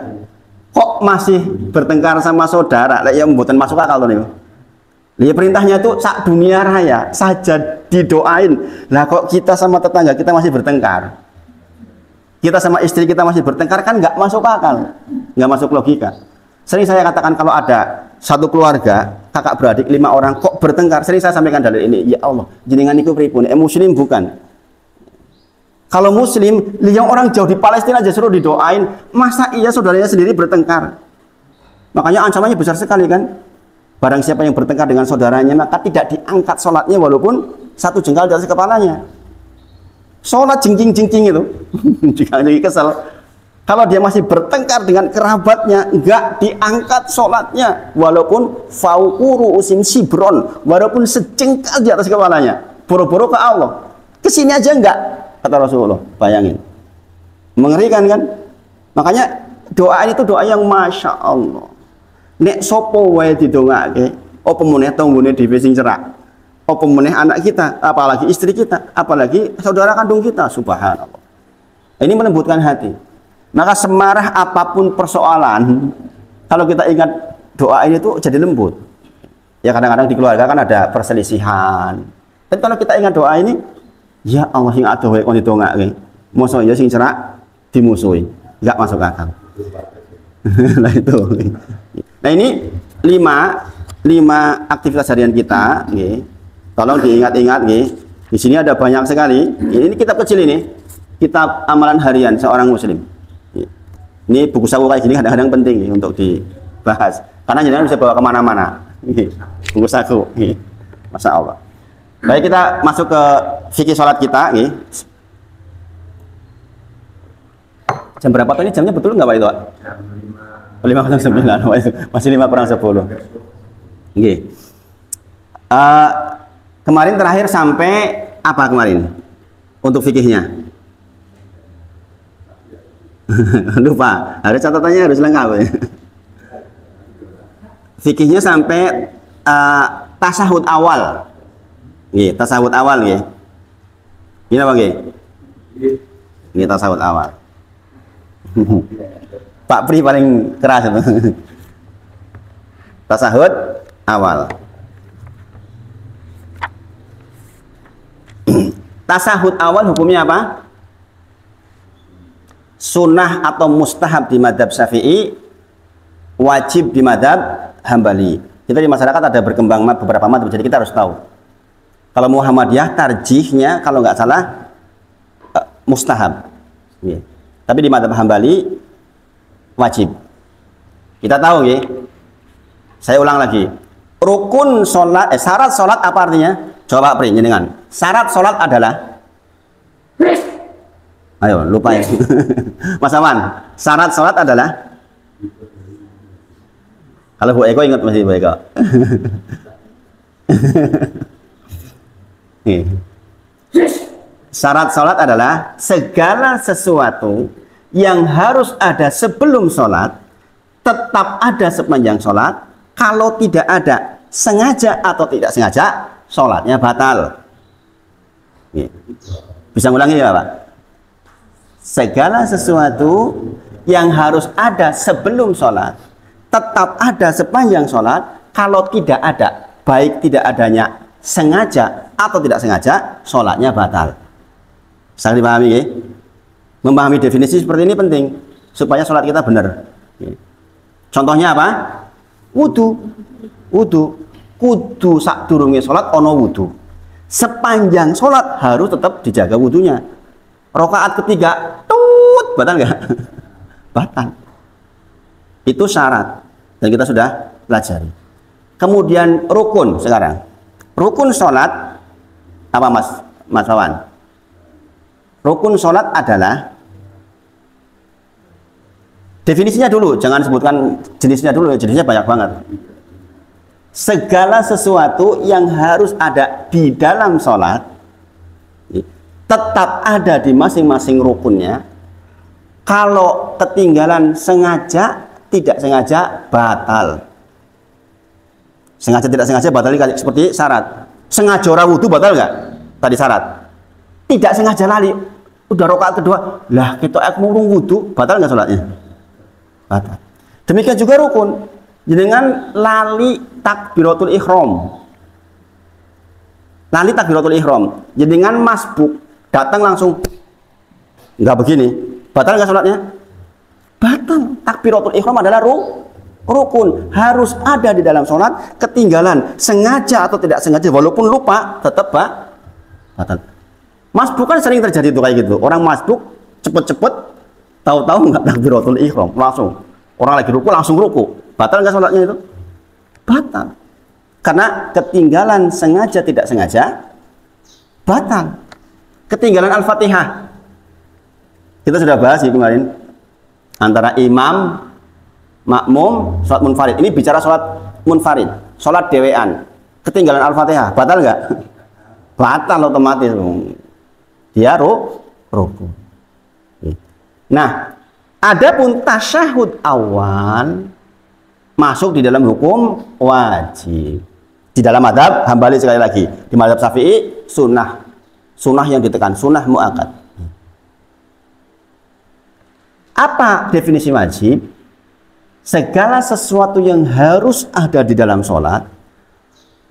Kok masih bertengkar sama saudara? Ya membuatkan masuk akal tuh nih. Ya perintahnya itu sak dunia raya saja didoain. Lah kok kita sama tetangga kita masih bertengkar? Kita sama istri kita masih bertengkar, kan nggak masuk akal, nggak masuk logika. Sering saya katakan kalau ada satu keluarga, kakak beradik 5 orang kok bertengkar, sering saya sampaikan dalil ini. Ya Allah, jenengan iku pripun? Muslim bukan? Kalau muslim, yang orang jauh di Palestina aja suruh didoain, masa iya saudaranya sendiri bertengkar? Makanya ancamannya besar sekali kan? Barang siapa yang bertengkar dengan saudaranya, maka tidak diangkat sholatnya walaupun 1 jengkal di atas kepalanya. Sholat jengking-jengking itu, jika lagi kesel. Kalau dia masih bertengkar dengan kerabatnya, enggak diangkat sholatnya walaupun faukuru usin sibron, walaupun sejengkal di atas kepalanya. Boro-boro ke Allah, kesini aja enggak, kata Rasulullah. Bayangin, mengerikan kan? Makanya doa itu doa yang Masya Allah. Nek sopo wae didongake, apa meneh tanggane dhewe sing cerak, apa meneh anak kita, apalagi istri kita, apalagi saudara kandung kita. Subhanallah, ini melembutkan hati. Maka semarah apapun persoalan, kalau kita ingat doa ini tuh jadi lembut. Ya kadang-kadang di keluarga kan ada perselisihan, tapi kalau kita ingat doa ini, ya Allah sing adoh wae kon didongake, mosok ya sing cerak dimusuhi, enggak masuk akal. Nah itu. Nah ini 5 aktivitas harian kita, nggih. Tolong diingat-ingat, nggih. Di sini ada banyak sekali. Ini kitab kecil ini, kitab amalan harian seorang muslim. Ini buku saku kayak gini kadang-kadang penting nggih, untuk dibahas, karena jangan bisa bawa kemana-mana. Buku saku, nggih. Masya Allah. Baik, kita masuk ke fikih sholat kita, nggih. Jam berapa tadi? Jamnya betul nggak Pak itu, Pak? 5:09, masih 5:10. Oke. Kemarin terakhir sampai apa kemarin untuk fikihnya? Lupa, harus catatannya harus lengkap ya. Fikihnya sampai tasahud awal. Nggih, tasahud awal nggih. Gini apa nggih? Nggih, tasahud awal. Pak Pri paling keras. Tasahud awal. Tasahud awal hukumnya apa? Sunnah atau mustahab di madhab Syafi'i, wajib di madhab Hambali. Kita di masyarakat ada berkembang beberapa madhab, jadi kita harus tahu. Kalau Muhammadiyah tarjihnya kalau nggak salah mustahab. Ya. Tapi di madhab Hambali wajib. Kita tahu ya. Saya ulang lagi. Rukun sholat, syarat sholat apa artinya? Coba Pak Pri, jenengan. Syarat sholat adalah, ayo lupa ya. Mas Aman, syarat sholat adalah, kalau Bu Eko ingat masih Bu Eko. Syarat sholat adalah segala sesuatu yang harus ada sebelum sholat tetap ada sepanjang sholat. Kalau tidak ada, sengaja atau tidak sengaja, sholatnya batal. Bisa ngulangi ya Pak? Segala sesuatu yang harus ada sebelum sholat tetap ada sepanjang sholat. Kalau tidak ada, baik tidak adanya sengaja atau tidak sengaja, sholatnya batal. Bisa dipahami ya? Memahami definisi seperti ini penting supaya sholat kita benar. Contohnya apa? Wudu. Kudu sak durunge sholat ono wudu. Sepanjang sholat harus tetap dijaga wudunya. Rakaat ketiga batal nggak? Batal. Itu syarat dan kita sudah pelajari. Kemudian rukun sekarang. Rukun sholat apa Mas Wawan? Rukun sholat adalah, definisinya dulu, jangan sebutkan jenisnya dulu, jenisnya banyak banget. Segala sesuatu yang harus ada di dalam sholat tetap ada di masing-masing rukunnya. Kalau ketinggalan sengaja, tidak sengaja, batal. Sengaja tidak sengaja batal seperti syarat. Sengaja ora wudu batal nggak? Tadi syarat. Tidak sengaja lali, udah rakaat kedua, lah kita murung wudu, batal nggak sholatnya? Batal. Demikian juga rukun. Dengan lali takbiratul ihram. Lali takbiratul ihram. Dengan masbuk datang langsung nggak begini, batal nggak sholatnya? Batal. Takbiratul ihram adalah rukun, harus ada di dalam sholat. Ketinggalan sengaja atau tidak sengaja, walaupun lupa, tetap batal. Masbuk kan sering terjadi tuh kayak gitu. Orang masbuk cepet-cepet, tahu-tahu nggak takbiratul ihram, langsung orang lagi ruku langsung ruku. Batal nggak sholatnya itu? Batal. Karena ketinggalan sengaja tidak sengaja, batal. Ketinggalan Al-Fatihah. Kita sudah bahas ya kemarin. Antara imam, makmum, sholat munfarid. Ini bicara sholat munfarid. Sholat dewean. Ketinggalan Al-Fatihah. Batal nggak? Batal otomatis. Dia ruku. Nah, adapun tasyahud awal masuk di dalam hukum wajib. Di dalam madhab Hambali sekali lagi. Di madhab Syafi'i sunnah. Sunnah yang ditekan, sunnah mu'akad. Apa definisi wajib? Segala sesuatu yang harus ada di dalam sholat,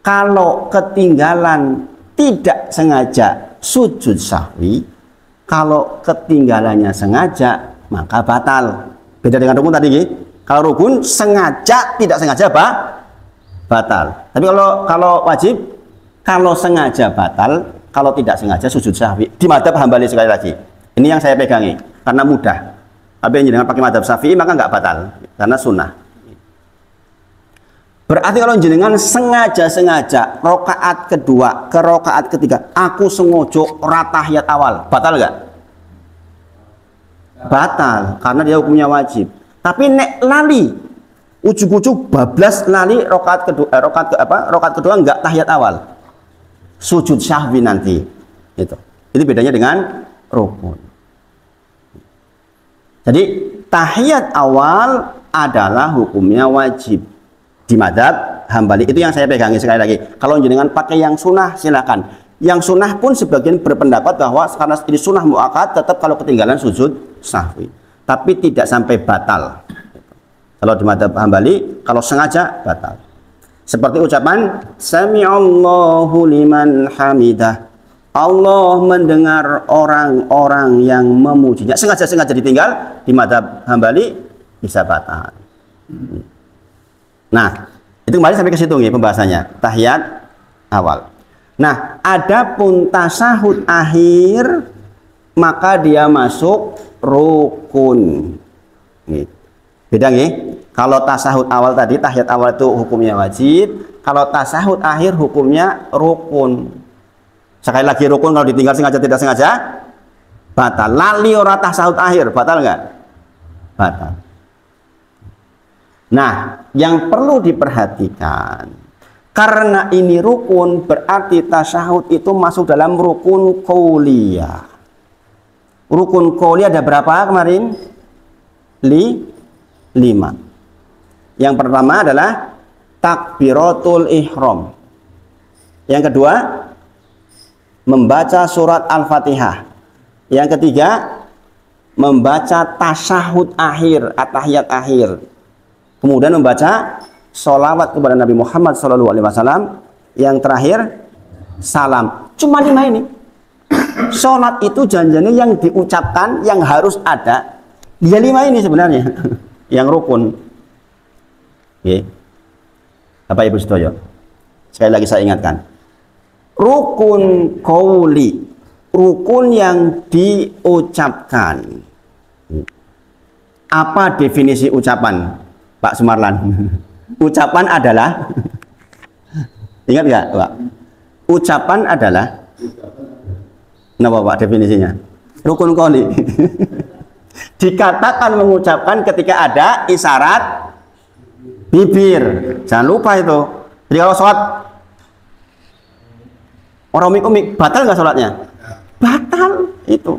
kalau ketinggalan tidak sengaja sujud sahwi, kalau ketinggalannya sengaja maka batal. Beda dengan rukun tadi. Kalau rukun sengaja tidak sengaja batal. Tapi kalau wajib, kalau sengaja batal, kalau tidak sengaja sujud sahwi. Di madhab Hambali sekali lagi. Ini yang saya pegangi karena mudah. Tapi yang jenengan pakai madhab Syafi'i maka nggak batal karena sunnah. Berarti kalau jenengan sengaja rokaat kedua ke rokaat ketiga, aku sengojo ratahiyat awal, batal nggak? Batal karena dia hukumnya wajib. Tapi nek lali ujuk-ujuk bablas lali rokaat kedua enggak tahiyat awal, sujud sahwi nanti. Itu bedanya dengan rukun. Jadi tahiyat awal adalah hukumnya wajib di madhab Hambali. Itu yang saya pegangi sekali lagi. Kalau jenengan pakai yang sunnah silakan. Yang sunnah pun sebagian berpendapat bahwa karena ini sunnah mu'akad tetap kalau ketinggalan sujud sahwi. tapi tidak sampai batal. Kalau di madzhab Hambali, kalau sengaja batal. Seperti ucapan Sami'allahu liman hamidah. Allah mendengar orang-orang yang memujinya. Sengaja ditinggal, di madzhab Hambali bisa batal. Nah, itu kembali sampai ke situ nih pembahasannya, tahiyat awal. Nah, adapun tasahud akhir, maka dia masuk rukun. Nih. Beda nih. Kalau tasahud awal tadi, tahiyat awal itu hukumnya wajib. Kalau tasahud akhir hukumnya rukun. Sekali lagi rukun kalau ditinggal sengaja tidak sengaja batal. Lali ora tasahud akhir, batal enggak? Batal. Nah, yang perlu diperhatikan, karena ini rukun berarti tasahud itu masuk dalam rukun qauliyah. Rukun qauliyah ada berapa kemarin? 5. Yang pertama adalah takbiratul ihram. Yang kedua, membaca surat Al-Fatihah. Yang ketiga, membaca tasyahud akhir, at-tahiyat akhir. Kemudian membaca sholawat kepada Nabi Muhammad SAW. Yang terakhir, salam. Cuma 5 ini. Sholat itu janjinya yang diucapkan, yang harus ada. Dia 5 ini sebenarnya, yang rukun. Oke. Bapak Ibu Sedoyo, sekali lagi saya ingatkan. Rukun qauli, rukun yang diucapkan. Apa definisi ucapan, Pak Sumarlan? Ucapan adalah, ingat nggak, Pak? Ucapan adalah, kenapa Pak definisinya? Rukun qauli. Dikatakan mengucapkan ketika ada isyarat bibir. Jangan lupa itu. Jadi kalau sholat orang umik-umik, batal nggak sholatnya? Batal itu.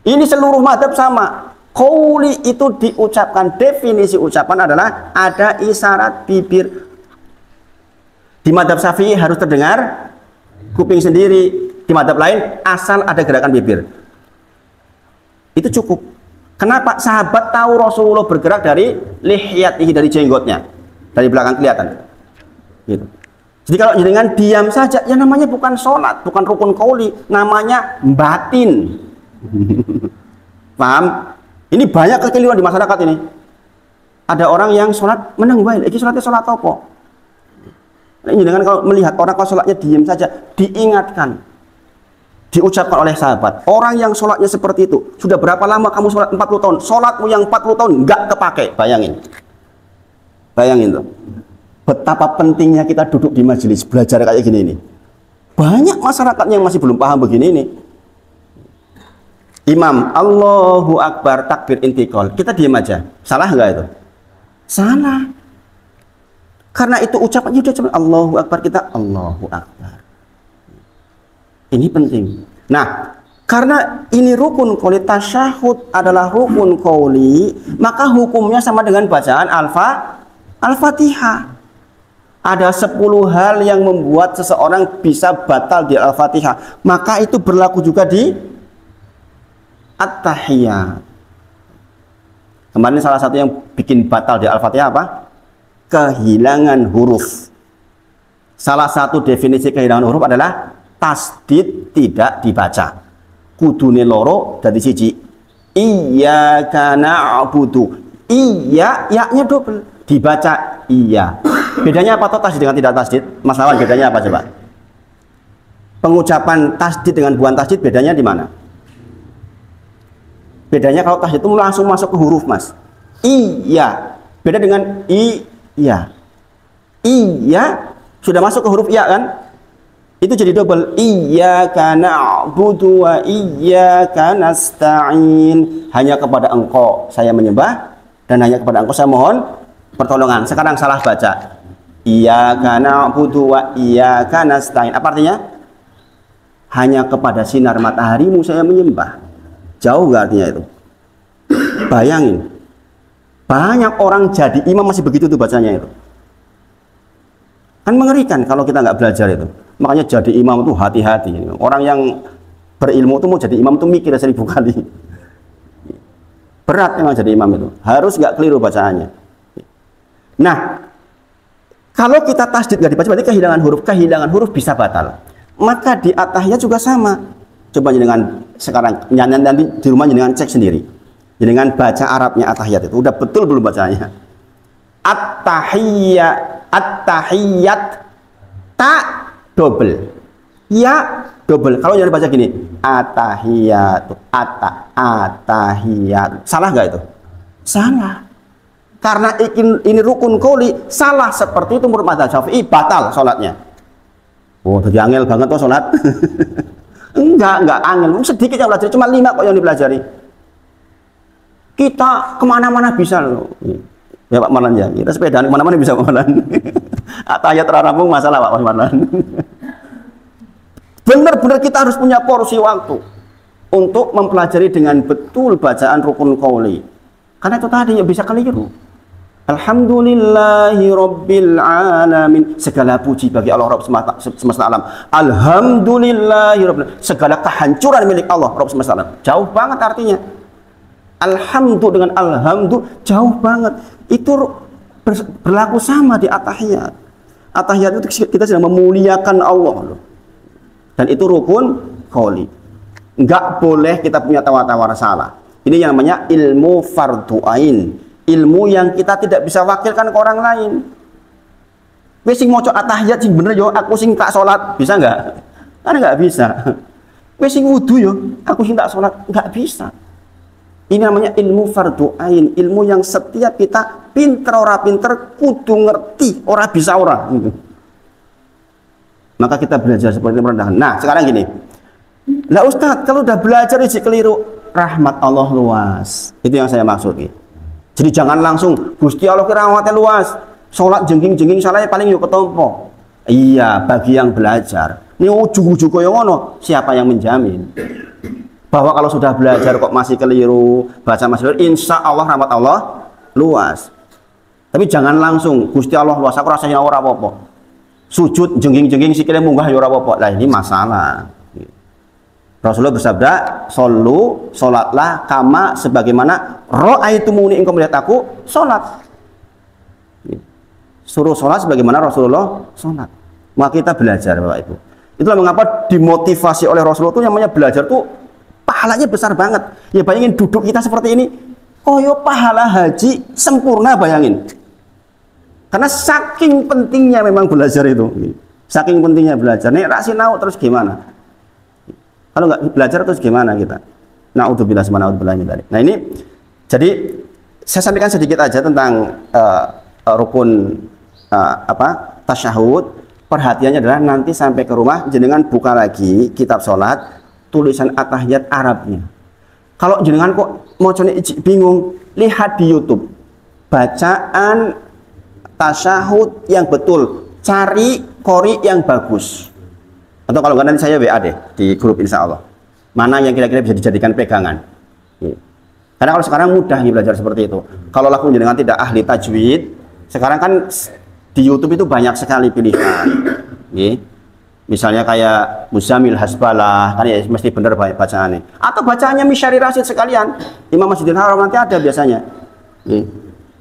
Ini seluruh madzhab sama. Qauli itu diucapkan, definisi ucapan adalah ada isyarat bibir. Di madzhab Syafi'i harus terdengar kuping sendiri. Di madzhab lain asal ada gerakan bibir. Itu cukup. Kenapa? Sahabat tahu Rasulullah bergerak dari lihyatihi, dari jenggotnya, dari belakang kelihatan. Gitu. Jadi kalau dengan diam saja, ya namanya bukan sholat, bukan rukun qauli, namanya batin. Paham? Ini banyak kekeliruan di masyarakat ini. Ada orang yang sholat menang baik, ini sholatnya sholat apa? Ini dengan kalau melihat orang kalau sholatnya diam saja, diingatkan. Diucapkan oleh sahabat, orang yang sholatnya seperti itu, sudah berapa lama kamu sholat? 40 tahun, sholatmu yang 40 tahun nggak kepake. Bayangin tuh, betapa pentingnya kita duduk di majelis belajar kayak gini ini. Banyak masyarakat yang masih belum paham begini ini. Imam Allahu Akbar takbir intikal, kita diam aja, salah nggak itu? Salah, karena itu ucapannya sudah cuma Allahu Akbar, kita Allahu Akbar. Ini penting. Nah, karena ini rukun qauli, tasyahud adalah rukun qauli, maka hukumnya sama dengan bacaan Al-Fatihah. Ada 10 hal yang membuat seseorang bisa batal di Al-Fatihah. Maka itu berlaku juga di At-Tahiyat. Kemarin salah satu yang bikin batal di Al-Fatihah apa? Kehilangan huruf. Salah satu definisi kehilangan huruf adalah tasdid tidak dibaca. Kudune loro dadi siji. Iyyaka na'budu. Iya, ya-nya double. Dibaca iya. Bedanya apa toh tasdid dengan tidak tasdid? Mas Lawan, bedanya apa coba? Pengucapan tasdid dengan bukan tasdid bedanya di mana? Bedanya kalau tasdid itu langsung masuk ke huruf, Mas. Iya. Beda dengan iya. Iya sudah masuk ke huruf iya kan? Itu jadi double. Iyyaka na'budu wa iyyaka nasta'in. Hanya kepada Engkau saya menyembah dan hanya kepada Engkau saya mohon pertolongan. Sekarang salah baca. Iyyaka na'budu wa iyyaka nasta'in. Apa artinya? Hanya kepada sinar mataharimu saya menyembah. Jauh nggak artinya itu? Bayangin. Banyak orang jadi imam masih begitu tuh bacanya itu. Kan mengerikan kalau kita nggak belajar itu. Makanya jadi imam itu hati-hati. Orang yang berilmu itu mau jadi imam itu mikir 1000 kali. Berat memang jadi imam itu. Harus nggak keliru bacaannya. Nah, kalau kita tasdid nggak dibaca berarti kehilangan huruf bisa batal. Maka di at-tahiyat juga sama. Coba dengan sekarang nanti di rumah dengan cek sendiri. Dengan baca Arabnya at-tahiyat itu udah betul belum bacanya? At-tahiyat ta double. Ya double. Kalau yang dibaca gini, at-tahiyat, at-tahiyat. Salah nggak itu? Salah. Karena ini rukun qauli, salah seperti itu menurut mazhab Syafi'i batal salatnya. Oh, jadi angel banget tuh salat. enggak angel. Sedikit yang belajar, cuma 5 kok yang dipelajari. Kita kemana-mana bisa loh. Ya Pak Marlan ya, kita sepedaan kemana-mana bisa Pak Marlan. At-tahiyat rampung masalah Pak Marlan. Benar-benar kita harus punya porsi waktu untuk mempelajari dengan betul bacaan rukun qauli. Karena itu tadi yang bisa keliru. Alhamdulillahi Rabbil Alamin. Segala puji bagi Allah Rabb semesta alam. Alhamdulillahi Rabbil. Segala kehancuran milik Allah Rabb semesta alam. Jauh banget artinya. Alhamdulillah dengan alhamdulillah jauh banget. Itu berlaku sama di at-tahiyat. At-tahiyat itu kita sedang memuliakan Allah loh. Dan itu rukun qauli. Enggak boleh kita punya tawar-tawar salah. Ini yang namanya ilmu fardhu ain. Ilmu yang kita tidak bisa wakilkan ke orang lain. Wis sing maca at-tahiyat sing bener yo, aku sing tak salat, bisa enggak? Kan enggak bisa. Wis sing wudu yo, aku sing tak salat, enggak bisa. Ini namanya ilmu fardhu ain, ilmu yang setiap kita pinter ora pinter kudu ngerti, ora bisa ora gitu. Maka kita belajar seperti merendahan. Nah, sekarang gini. Lah Ustadz, kalau udah belajar isi keliru, rahmat Allah luas. Itu yang saya maksud gitu. Jadi jangan langsung Gusti Allah ki rahmatnya luas. Salat jengking-jengking salahnya paling yuk ketompo. Iya, bagi yang belajar. Ini ujug-ujug koyo ngono, siapa yang menjamin bahwa kalau sudah belajar kok masih keliru, baca masih keliru, insya Allah rahmat Allah luas. Tapi jangan langsung Gusti Allah luas, aku rasanya ora apa-apa. Sujud jengking-jengking sikile munggah ya ora apa-apa. Lah ini masalah. Rasulullah bersabda, "Shollu, salatlah kama sebagaimana ra'aitumuni engkau melihat aku salat." Suruh salat sebagaimana Rasulullah salat. Maka kita belajar Bapak Ibu. Itulah mengapa dimotivasi oleh Rasulullah itu namanya belajar tuh pahalanya besar banget. Ya bayangin duduk kita seperti ini, koyo pahala haji sempurna bayangin. Karena saking pentingnya memang belajar itu. Saking pentingnya belajar. Nek rak sinau terus gimana? Kalau nggak belajar terus gimana kita? Naudzubillah min dzalik. Nah ini jadi saya sampaikan sedikit aja tentang rukun tasyahud. Perhatiannya adalah nanti sampai ke rumah jenengan buka lagi kitab sholat tulisan at-tahiyat Arabnya. Kalau jenengan kok mau bingung, lihat di YouTube bacaan tasyahud yang betul, cari qori yang bagus. Atau kalau nggak nanti saya WA deh di grup insya Allah. Mana yang kira-kira bisa dijadikan pegangan. Karena kalau sekarang mudah nih belajar seperti itu. Kalau laku jenengan tidak ahli tajwid, sekarang kan di YouTube itu banyak sekali pilihan. Misalnya kayak Muzamil Hasbalah, kan ya mesti benar bacaannya. Atau bacaannya Misyari Rasyid sekalian. Imam Masjidil Haram nanti ada biasanya.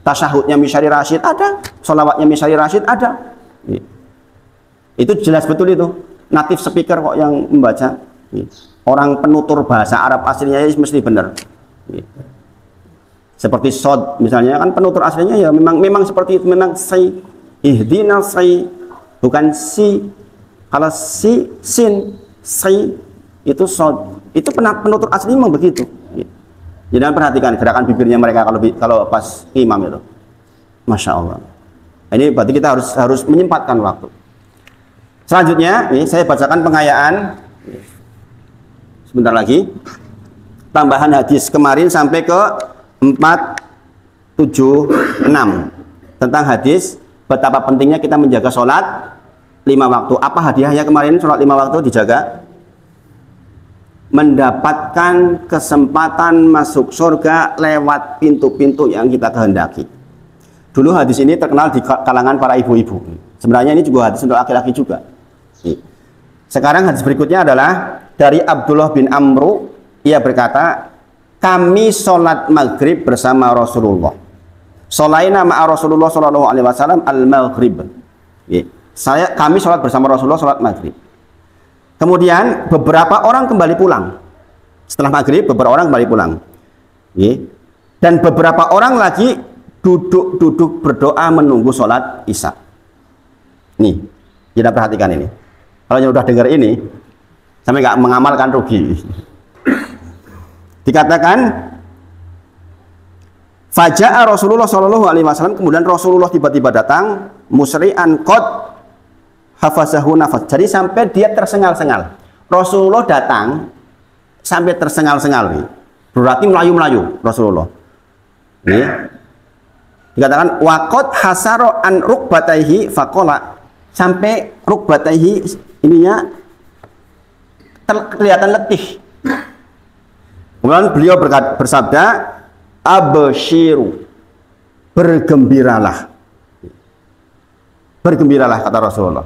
Tasyahudnya Misyari Rasyid ada, sholawatnya Misyari Rasyid ada. Itu jelas betul itu. Native speaker kok yang membaca. Orang penutur bahasa Arab aslinya ya mesti benar. Seperti sod misalnya kan penutur aslinya ya memang seperti itu, memang say ihdina say, bukan si. Kalau si sin say itu sod, itu penutur asli memang begitu. Jadi perhatikan gerakan bibirnya mereka kalau pas imam itu, masya Allah. Ini berarti kita harus menyempatkan waktu. Selanjutnya, ini saya bacakan pengayaan sebentar lagi. Tambahan hadis kemarin sampai ke 476 tentang hadis betapa pentingnya kita menjaga sholat 5 waktu. Apa hadiahnya kemarin sholat 5 waktu dijaga? Mendapatkan kesempatan masuk surga lewat pintu-pintu yang kita kehendaki. Dulu hadis ini terkenal di kalangan para ibu-ibu. Sebenarnya ini juga hadis untuk laki-laki juga. Sekarang hadis berikutnya adalah dari Abdullah bin Amru. Ia berkata, kami sholat maghrib bersama Rasulullah. Sholaina ma'a Rasulullah sallallahu alaihi wasallam al-maghrib. Kami sholat bersama Rasulullah sholat maghrib. Kemudian beberapa orang kembali pulang. Setelah maghrib beberapa orang kembali pulang. Dan beberapa orang lagi duduk-duduk berdoa menunggu sholat isya. Nih, kita perhatikan ini. Kalau yang udah dengar ini, sampai nggak mengamalkan rugi. Dikatakan faja'a Rasulullah sallallahu alaihi wasallam, kemudian Rasulullah tiba-tiba datang musri'an qad hafazahu nafas. Jadi sampai dia tersengal-sengal. Rasulullah datang sampai tersengal-sengal. Berarti melayu-melayu Rasulullah. Ini dikatakan waqad hasara an rukbataihi faqala, sampai rukbataihi ininya kelihatan letih. Kemudian beliau bersabda, abshiru, bergembiralah. Bergembiralah, kata Rasulullah.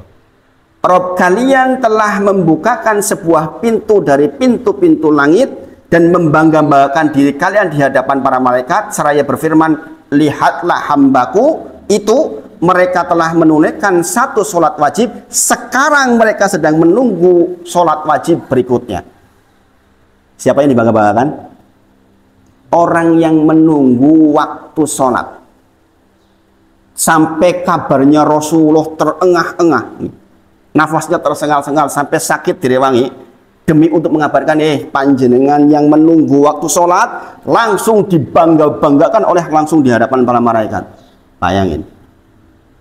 Rob kalian telah membukakan sebuah pintu dari pintu-pintu langit dan membangga-banggakan diri kalian di hadapan para malaikat seraya berfirman, lihatlah hambaku itu, mereka telah menunaikan satu sholat wajib, sekarang mereka sedang menunggu sholat wajib berikutnya. Siapa yang dibangga-banggakan? Orang yang menunggu waktu sholat sampai kabarnya Rasulullah terengah-engah, nafasnya tersengal-sengal sampai sakit direwangi, demi untuk mengabarkan panjenengan yang menunggu waktu sholat langsung dibangga-banggakan oleh langsung di hadapan para malaikat. Bayangin.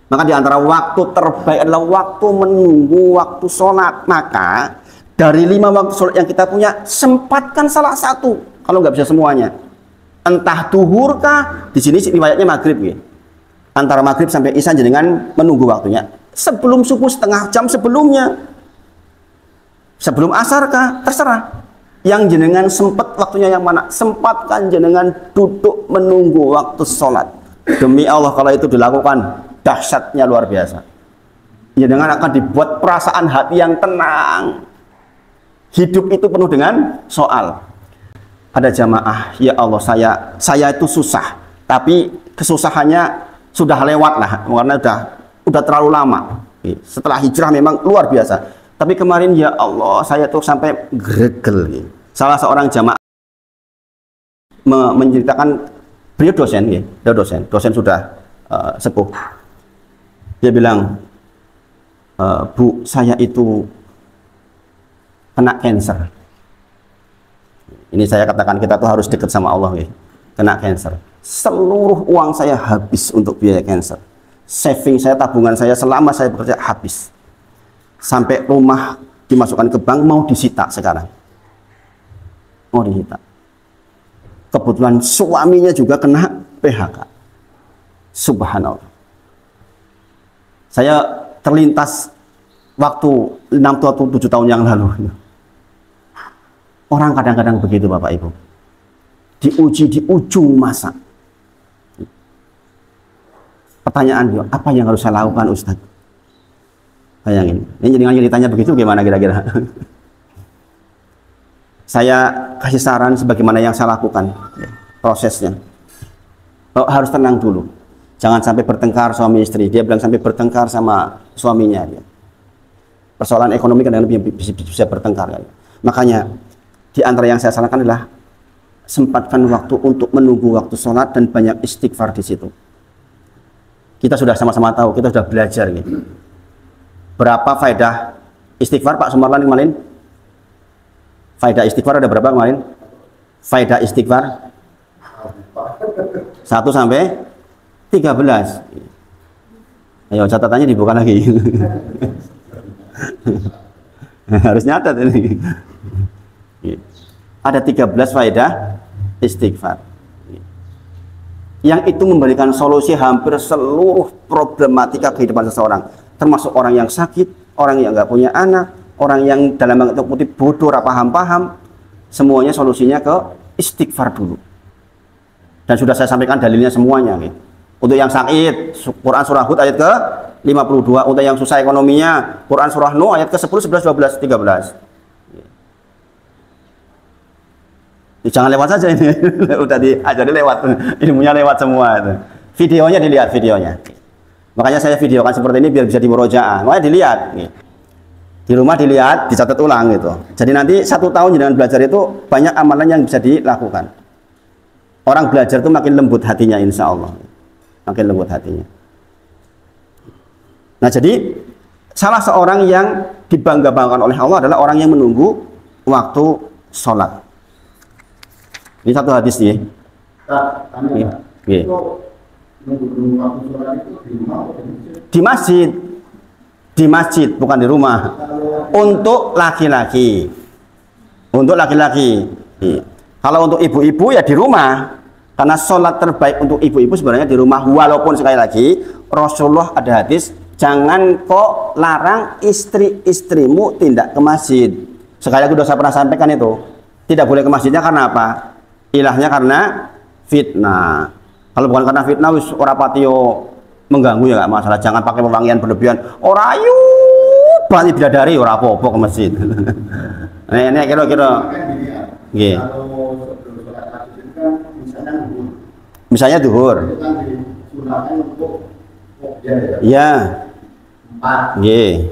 Maka di antara waktu terbaik adalah waktu menunggu waktu sholat. Maka dari 5 waktu sholat yang kita punya, sempatkan salah satu. Kalau nggak bisa semuanya, entah duhur kah, di sini riwayatnya maghrib ya. Antara maghrib sampai isya jenengan menunggu waktunya. Sebelum subuh setengah jam sebelumnya, sebelum asar kah, terserah. Yang jenengan sempat waktunya yang mana, sempatkan jenengan duduk menunggu waktu sholat. Demi Allah kalau itu dilakukan, dahsyatnya luar biasa. Jenengan akan dibuat perasaan hati yang tenang. Hidup itu penuh dengan soal. Ada jamaah, ya Allah saya itu susah, tapi kesusahannya sudah lewat lah, karena udah terlalu lama. Setelah hijrah memang luar biasa, tapi kemarin ya Allah saya tuh sampai gregel. Salah seorang jamaah menceritakan, beliau dosen ya, dosen sudah sepuh. Dia bilang, Bu, saya itu kena cancer. Ini saya katakan kita tuh harus dekat sama Allah ya. Kena cancer. Seluruh uang saya habis untuk biaya cancer. Saving saya, tabungan saya selama saya bekerja habis. Sampai rumah dimasukkan ke bank mau disita sekarang. Mau disita. Kebetulan suaminya juga kena PHK. Subhanallah. Saya terlintas waktu 6-7 tahun yang lalu. Orang kadang-kadang begitu Bapak Ibu. Diuji di ujung masa. Pertanyaan dia, apa yang harus saya lakukan Ustaz? Bayangin. Ini dengan ceritanya begitu gimana kira-kira? Saya kasih saran sebagaimana yang saya lakukan prosesnya. Harus tenang dulu. Jangan sampai bertengkar suami istri. Dia bilang sampai bertengkar sama suaminya dia. Persoalan ekonomi kadang-kadang bisa bertengkar kan. Makanya di antara yang saya sarankan adalah sempatkan waktu untuk menunggu waktu sholat dan banyak istighfar di situ. Kita sudah sama-sama tahu, kita sudah belajar gitu. Berapa faedah istighfar Pak Sumarlan kemarin? Faedah istighfar ada berapa kemarin? Faedah istighfar 1 sampai 13. Ayo catatannya dibuka lagi. Harus nyatat ini. Ada 13 faedah istighfar. Yang itu memberikan solusi hampir seluruh problematika kehidupan seseorang. Termasuk orang yang sakit, orang yang nggak punya anak, orang yang dalam bentuk putih bodoh, paham-paham. Semuanya solusinya ke istighfar dulu. Dan sudah saya sampaikan dalilnya semuanya. Untuk yang sakit, Quran surah Hud ayat ke 52. Untuk yang susah ekonominya, Quran surah Nuh ayat ke 10, 11, 12, 13. Jangan lewat saja ini. Udah diajari lewat, ilmunya lewat semua itu. Videonya dilihat videonya. Makanya saya videokan seperti ini biar bisa dimurojaah. Makanya dilihat. Di rumah dilihat, dicatat ulang gitu. Jadi nanti 1 tahun dengan belajar itu banyak amalan yang bisa dilakukan. Orang belajar itu makin lembut hatinya, insya Allah. Makin lembut hatinya. Nah, jadi salah seorang yang dibangga-banggakan oleh Allah adalah orang yang menunggu waktu sholat. Ini satu hadis nih. Di masjid. Di masjid, bukan di rumah. Untuk laki-laki. Untuk laki-laki. Kalau untuk ibu-ibu ya di rumah. Karena sholat terbaik untuk ibu-ibu sebenarnya di rumah. Walaupun sekali lagi Rasulullah ada hadis, jangan kok larang istri-istrimu tindak ke masjid. Sekali lagi sudah saya pernah sampaikan itu. Tidak boleh ke masjidnya karena apa? Ilahnya karena fitnah. Kalau bukan karena fitnah, wis ora patio mengganggu ya nggak masalah. Jangan pakai pewangian berlebihan. Ora ayu banyak bidadari ora apa-apa ke masjid. Ini kira-kira. Nggih. Misalnya duhur. Ya. Nggih.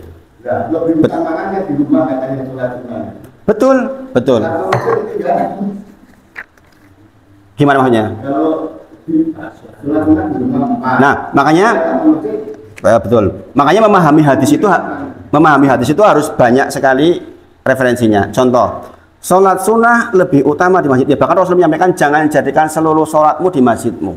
Betul, betul. Gimana maksudnya? Nah, makanya betul. Makanya memahami hadis itu harus banyak sekali referensinya. Contoh, sholat sunnah lebih utama di masjid. Ya, bahkan Rasul menyampaikan jangan jadikan seluruh sholatmu di masjidmu.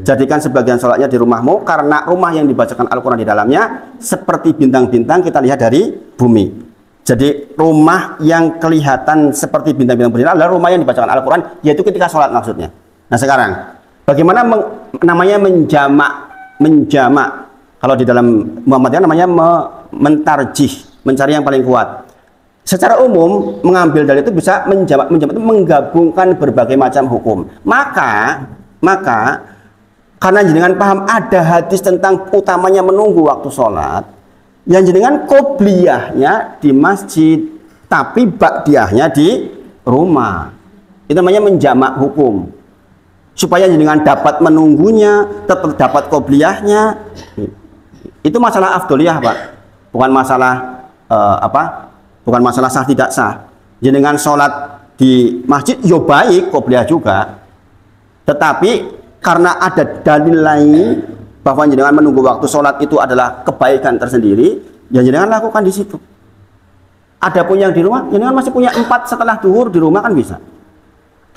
Jadikan sebagian sholatnya di rumahmu, karena rumah yang dibacakan Al-Quran di dalamnya seperti bintang-bintang kita lihat dari bumi. Jadi rumah yang kelihatan seperti bintang-bintang berdiri adalah rumah yang dibacakan Al-Quran, yaitu ketika sholat maksudnya. Nah sekarang, bagaimana namanya menjamak? Kalau di dalam Muhammadiyah namanya mentarjih, mencari yang paling kuat. Secara umum, mengambil dari itu bisa menjamak itu menggabungkan berbagai macam hukum. Maka karena jenengan paham ada hadis tentang utamanya menunggu waktu sholat, yang jenengan qobliyahnya di masjid, tapi ba'diyahnya di rumah. Itu namanya menjamak hukum. Supaya jenengan dapat menunggunya, tetap dapat qobliyahnya. Itu masalah afdoliyah, Pak. Bukan masalah bukan masalah sah tidak sah. Jenengan sholat di masjid yo baik, qobliyah juga. Tetapi karena ada dalil lain bahwa jenengan menunggu waktu sholat itu adalah kebaikan tersendiri, yang jenengan lakukan di situ. Adapun yang di rumah, jenengan masih punya 4 setelah duhur di rumah kan bisa.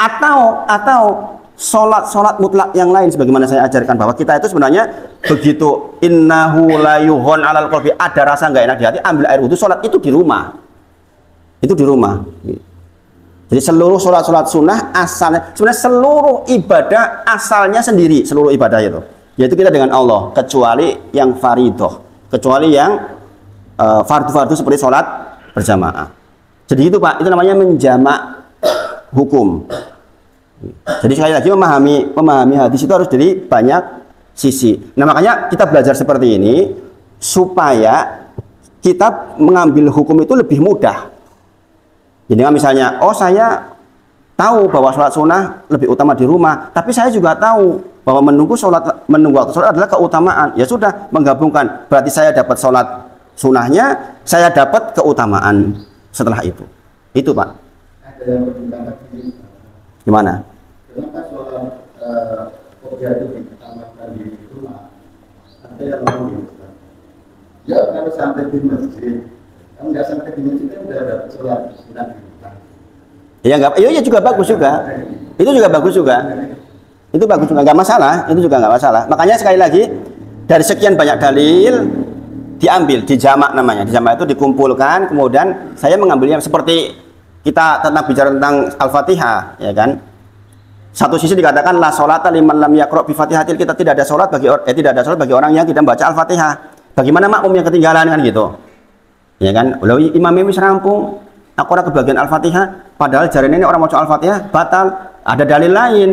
Atau sholat mutlak yang lain, sebagaimana saya ajarkan bahwa kita itu sebenarnya begitu innahu la yuhon alal qalbi, ada rasa nggak enak di hati, ambil air wudhu, sholat itu di rumah. Itu di rumah. Jadi seluruh sholat sunnah asalnya, sebenarnya seluruh ibadah asalnya sendiri, seluruh ibadah itu. Yaitu kita dengan Allah, kecuali yang faridoh, kecuali yang fardu-fardu seperti sholat berjamaah. Jadi itu Pak, itu namanya menjamak hukum. Jadi sekali lagi memahami hadis itu harus dari banyak sisi. Nah makanya kita belajar seperti ini supaya kita mengambil hukum itu lebih mudah. Jadi misalnya, oh saya tahu bahwa sholat sunnah lebih utama di rumah, tapi saya juga tahu bahwa menunggu waktu sholat adalah keutamaan. Ya sudah, menggabungkan. Berarti saya dapat sholat sunnahnya, saya dapat keutamaan setelah itu. Itu Pak. Gimana? Kenapa sholat qobliyah itu ditambahkan di rumah? Ada yang mau ya kalau sampai di masjid, kalau nggak sampai di masjid kan udah ada sholat sunnah di rumah. Ya nggak, iya juga bagus juga. Itu juga bagus juga. Itu bagus juga, nggak masalah. Itu juga nggak masalah. Makanya sekali lagi dari sekian banyak dalil diambil, dijamak namanya. Dijamak itu dikumpulkan, kemudian saya mengambilnya seperti kita bicara tentang Al-Fatihah, ya kan? Satu sisi dikatakan la sholata liman lam yaqra bi Fatihatil, kita tidak ada sholat bagi orang yang tidak membaca Al-Fatihah. Bagaimana makmum yang ketinggalan kan gitu. Ya kan? Kalau imamnya wis rampung, aku ora kebagian Al-Fatihah, padahal jarene ini orang maca Al-Fatihah batal. Ada dalil lain,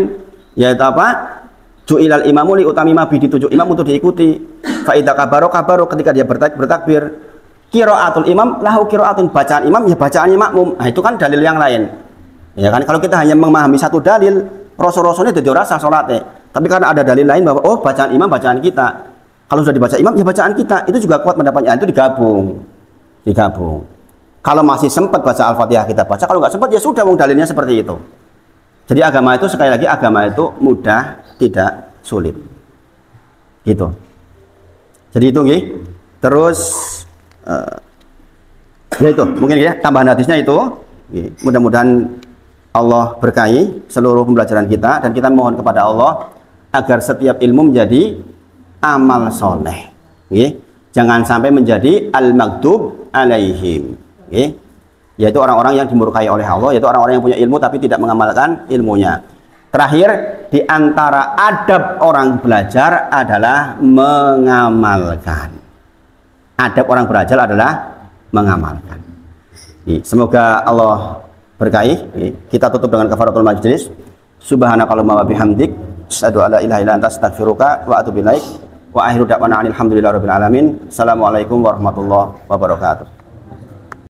yaitu apa? Ju'ilal imamu li utamima bi, ditujuk imam untuk diikuti. Fa idza kabaro ketika dia bertakbir. Qiraatul imam lahu qiraatun, bacaan imam ya bacaannya makmum. Nah, itu kan dalil yang lain. Ya kan, kalau kita hanya memahami satu dalil, rasul-rasulnya jadi rasa salatnya. Tapi karena ada dalil lain bahwa oh bacaan imam bacaan kita. Kalau sudah dibaca imam ya bacaan kita. Itu juga kuat pendapatnya, itu digabung. Kalau masih sempat baca Al-Fatihah kita baca, kalau nggak sempat ya sudah, wong dalilnya seperti itu. Jadi agama itu, sekali lagi, agama itu mudah, tidak sulit. Gitu. Jadi itu nggih. Terus ya itu, mungkin ya tambahan hadisnya itu. Mudah-mudahan Allah berkahi seluruh pembelajaran kita, dan kita mohon kepada Allah agar setiap ilmu menjadi amal soleh. Jangan sampai menjadi al-maghdub alaihim. Yaitu orang-orang yang dimurkai oleh Allah, yaitu orang-orang yang punya ilmu tapi tidak mengamalkan ilmunya. Terakhir, di antara adab orang belajar adalah mengamalkan. Adab orang belajar adalah mengamalkan. Semoga Allah berkahi. Kita tutup dengan kafaratul majlis. Subhanakallahumma wa bihamdik, asyhadu an la ilaha illa anta, astaghfiruka wa atubu ilaik. Wa akhiru da'wana alhamdulillahi rabbil alamin. Assalamualaikum warahmatullahi wabarakatuh.